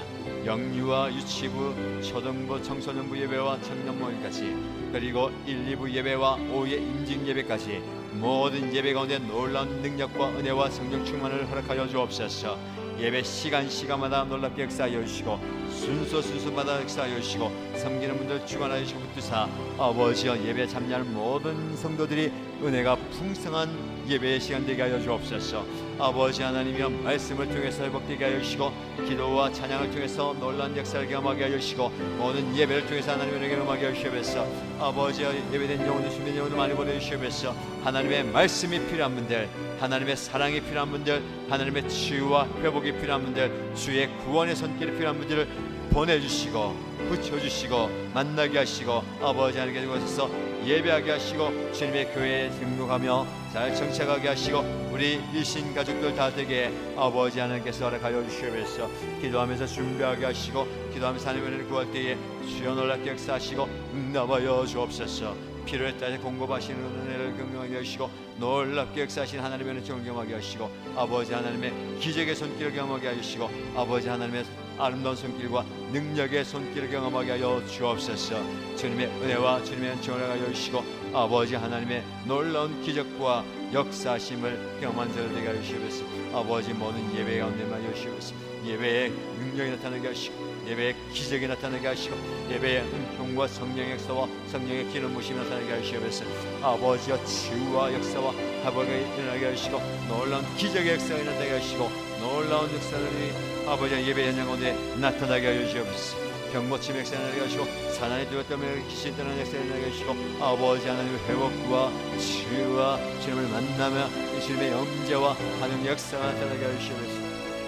영유아, 유치부, 초등부, 청소년부 예배와 청년모임까지, 그리고 1, 2부 예배와 오후의 임직 예배까지 모든 예배 가운데 놀라운 능력과 은혜와 성령 충만을 허락하여 주옵소서. 예배 시간마다 놀랍게 역사하여 주시고 순서마다 역사하여 주시고 섬기는 분들 주관하여 주시고 붙드사 아버지여 예배에 참여하는 모든 성도들이 은혜가 풍성한 예배의 시간 되게 하여 주옵소서. 아버지 하나님이여 말씀을 통해서 회복되게 하여 주시고 기도와 찬양을 통해서 놀라운 역사를 경험하게 하여 주시고 모든 예배를 통해서 하나님의 은혜를 경험하게 하여 주시옵소서. 아버지여 예배된 영혼들, 준비된 영혼들 많이 보내주시옵소서. 하나님의 말씀이 필요한 분들, 하나님의 사랑이 필요한 분들, 하나님의 치유와 회복이 필요한 분들, 주의 구원의 손길이 필요한 분들을 보내주시고 붙여주시고 만나게 하시고 아버지 하나님께 그곳에서 예배하게 하시고 주님의 교회에 등록하며 잘 정착하게 하시고 우리 일신 가족들 다 되게 아버지 하나님께서 허락하여 주시옵소서. 기도하면서 준비하게 하시고 기도하면서 하나님의 은혜를 구할 때에 주여 놀랍게 역사하시고 응답하여 주옵소서. 필요에 따라 공급하시는 은혜를 경험하게 하시고 놀랍게 역사하시는 하나님의 은혜를 경험하게 하시고 아버지 하나님의 기적의 손길을 경험하게 하시고 아버지 하나님의 아름다운 손길과 능력의 손길을 경험하게 하여 주옵소서. 주님의 은혜와 주님의 은총을 하여 주시고 아버지 하나님의 놀라운 기적과 역사심을 경험한 자들 되게 하여 주시옵소서. 아버지 모든 예배 가운데 하여 주시옵소서. 예배의 능력이 나타나게 하시고 예배의 기적이 나타나게 하시고 예배의 은총과 성령의 역사와 성령의 기름 부심이 나타나게 하시옵소서. 아버지여 치유와 역사와 회복이 일어나게 하시고 놀라운 기적의 역사가 일어나게 하시고 놀라운 역사들이 아버지 예배 현장 가운데 나타나게 하여 주시옵소서. 병고침 역사 일어나게 하시고 사난의 두렵 때문에 귀신 떠나는 역사 일어나게 하시고 아버지 하나님의 회복과 치유와 주님을 만나며 주님의 영재와 하나님의 역사가 나타나게 하여 주시옵소서.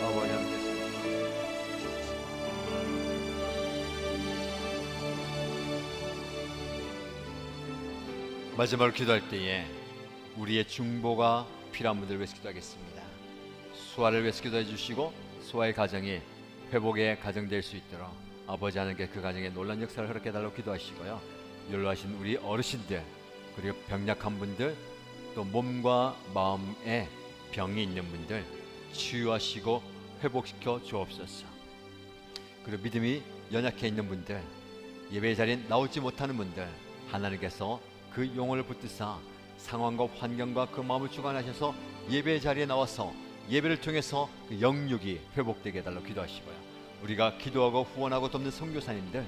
아버지 하나님 마지막으로 기도할 때에 우리의 중보가 필요한 분들을 위해서 기도하겠습니다. 수아를 위해서 기도해 주시고 수아의 가정이 회복의 가정 될 수 있도록 아버지 하나님께 그 가정에 놀라운 역사를 허락해 달라고 기도하시고요. 연로하신 우리 어르신들 그리고 병약한 분들 또 몸과 마음에 병이 있는 분들 치유하시고 회복시켜 주옵소서. 그리고 믿음이 연약해 있는 분들 예배 자리에 나오지 못하는 분들 하나님께서 그 영혼을 붙드사 상황과 환경과 그 마음을 주관하셔서 예배 자리에 나와서 예배를 통해서 그 영육이 회복되게 해달라고 기도하시고요. 우리가 기도하고 후원하고 돕는 선교사님들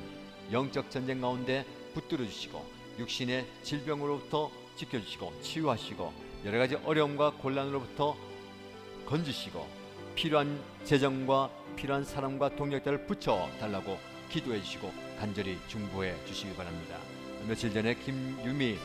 영적 전쟁 가운데 붙들어 주시고 육신의 질병으로부터 지켜주시고 치유하시고 여러 가지 어려움과 곤란으로부터 건지시고 필요한 재정과 필요한 사람과 동력들을 붙여달라고 기도해 주시고 간절히 중보해 주시기 바랍니다. 며칠 전에 김유미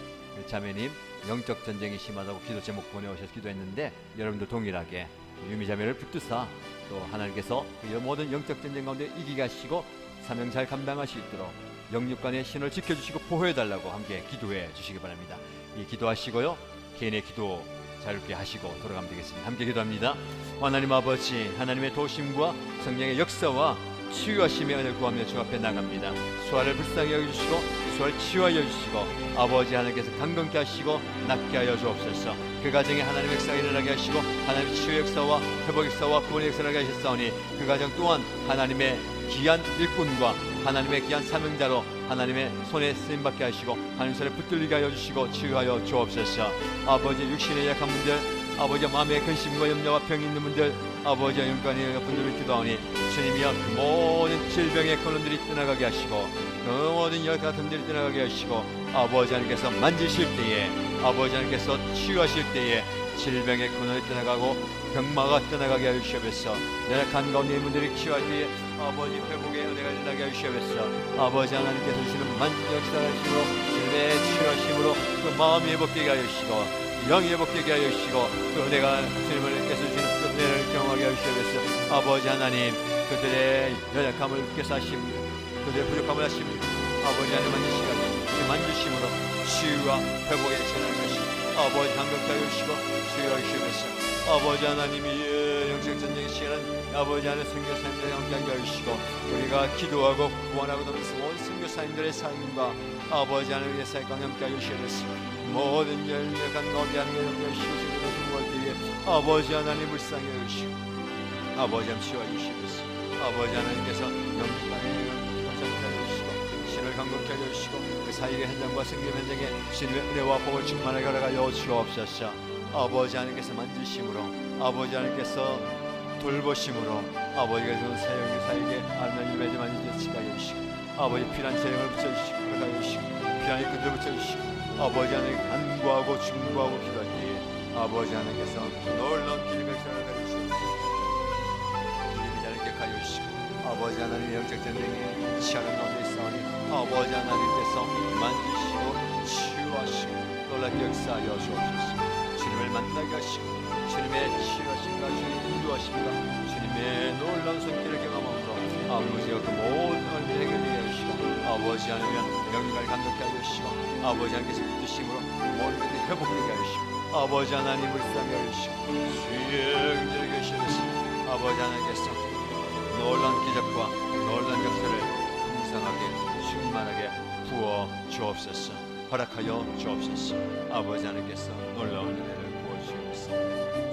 자매님 영적 전쟁이 심하다고 기도 제목 보내오셔서 기도했는데 여러분도 동일하게 유미 자매를 붙드사 또 하나님께서 그 모든 영적 전쟁 가운데 이기게 하시고 사명 잘 감당할 수 있도록 영육간의 신을 지켜주시고 보호해달라고 함께 기도해 주시기 바랍니다. 이 기도하시고요 개인의 기도 자유롭게 하시고 돌아가면 되겠습니다. 함께 기도합니다. 하나님 아버지 하나님의 도심과 성령의 역사와 치유하심의 은혜를 구하며 주 앞에 나갑니다. 수아를 불쌍히 여겨주시고 수아를 치유하여 주시고 아버지 하나님께서 강건케 하시고 낫게 하여 주옵소서. 그 가정에 하나님의 역사가 일어나게 하시고 하나님의 치유 역사와 회복 역사와 구원의 역사를 하게 하셨사오니 그 가정 또한 하나님의 귀한 일꾼과 하나님의 귀한 사명자로 하나님의 손에 쓰임받게 하시고 하나님 손에 붙들리게 하여 주시고 치유하여 주옵소서. 아버지 육신에 약한 분들, 아버지 마음의 근심과 염려와 병이 있는 분들, 아버지 영광의 분들을 기도하오니 주님이여 그 모든 질병의 근원들이 떠나가게 하시고 그 모든 열같은들이 떠나가게 하시고 아버지 하나님께서 만지실 때에 아버지 하나님께서 치유하실 때에 질병의 근원이 떠나가고 병마가 떠나가게 하여 주시옵소서. 연약한 가운데 있는 분들이 치유할 때에 아버지 회복의 은혜가 일어나게 하여 주시옵소서. 아버지 하나님께서 주시는 만역사하심으로 주님의 치유하심으로 그 마음이 회복되게 하여 주시고 영이 회복되게 하여 주시고 그 은혜가 주님께서 주시는 그 은혜를 경험하게 하여 주시옵소서. 아버지 하나님 그들의 연약함을 깨사십니다. 그들의 부족함을 하십니다. 아버지 하나님 만지심으로 치유와 회복에 전하는 것이 아버지 감격하게 하여 주시고 치유하여 주시옵소서. 아버지 하나님이 영적 전쟁의 시간은 아버지 하나님 선교사님들의 영향하게 하여 주시고 우리가 기도하고 구원하고 돕는 모든 선교사님들의 삶과 아버지 하나님의 사역과 함께 하여 주시옵소서. 모든 열매간 가운데 하나님의 영향을 씌우시고 중보할 때에 아버지 하나님 불쌍히 여기시고 아버지 하나님 치유하여 주시옵소서. 아버지 하나님께서 영적 땅에 신을 강건케 하여 주시고 그 사역의 현장과 성경 현장에 신의 은혜와 복을 충만하게 걸어가여 주옵소서. 아버지 하나님께서 만지심으로 아버지 하나님께서 돌보심으로 아버지께서 사역의 하나님 매주 만지시게 하여 주시고 아버지 필요한 재능을 붙여주시고 걸어가여 주시고 필요한 일꾼들 붙여주시고 아버지 하나님 간구하고 중구하고 기도할 때에 아버지 하나님께서 놀라운 기적을 전하게 주시옵소서. 우리 자를 기억하여 주시고 아버지 하나님 영적 전쟁에 치하는 가운데 있사오니 아버지 하나님께서 만지시고 치유하시고 놀랍게 역사하여 주옵소서. 주님을 만나게 하시고 주님의 치유하심과 주님의 인도하심과 주님의 놀라운 손길을 경험함으로 아버지가 그 모든 것을 해결되게 하시고 아버지 하나님 영광을 감격하게 하여 주시고 아버지 하나님께서 붙드심으로 모든 것들이 회복되게 하시고 아버지 하나님 불쌍히 하여 주시고 주의 긍휼히 계시옵소서. 아버지 하나님께서 놀라운 기적과 놀라운 역사를 풍성하게 충만하게 부어 주옵소서. 허락하여 주옵소서. 아버지 하나님께서 놀라운 은혜를 부어 주옵소서.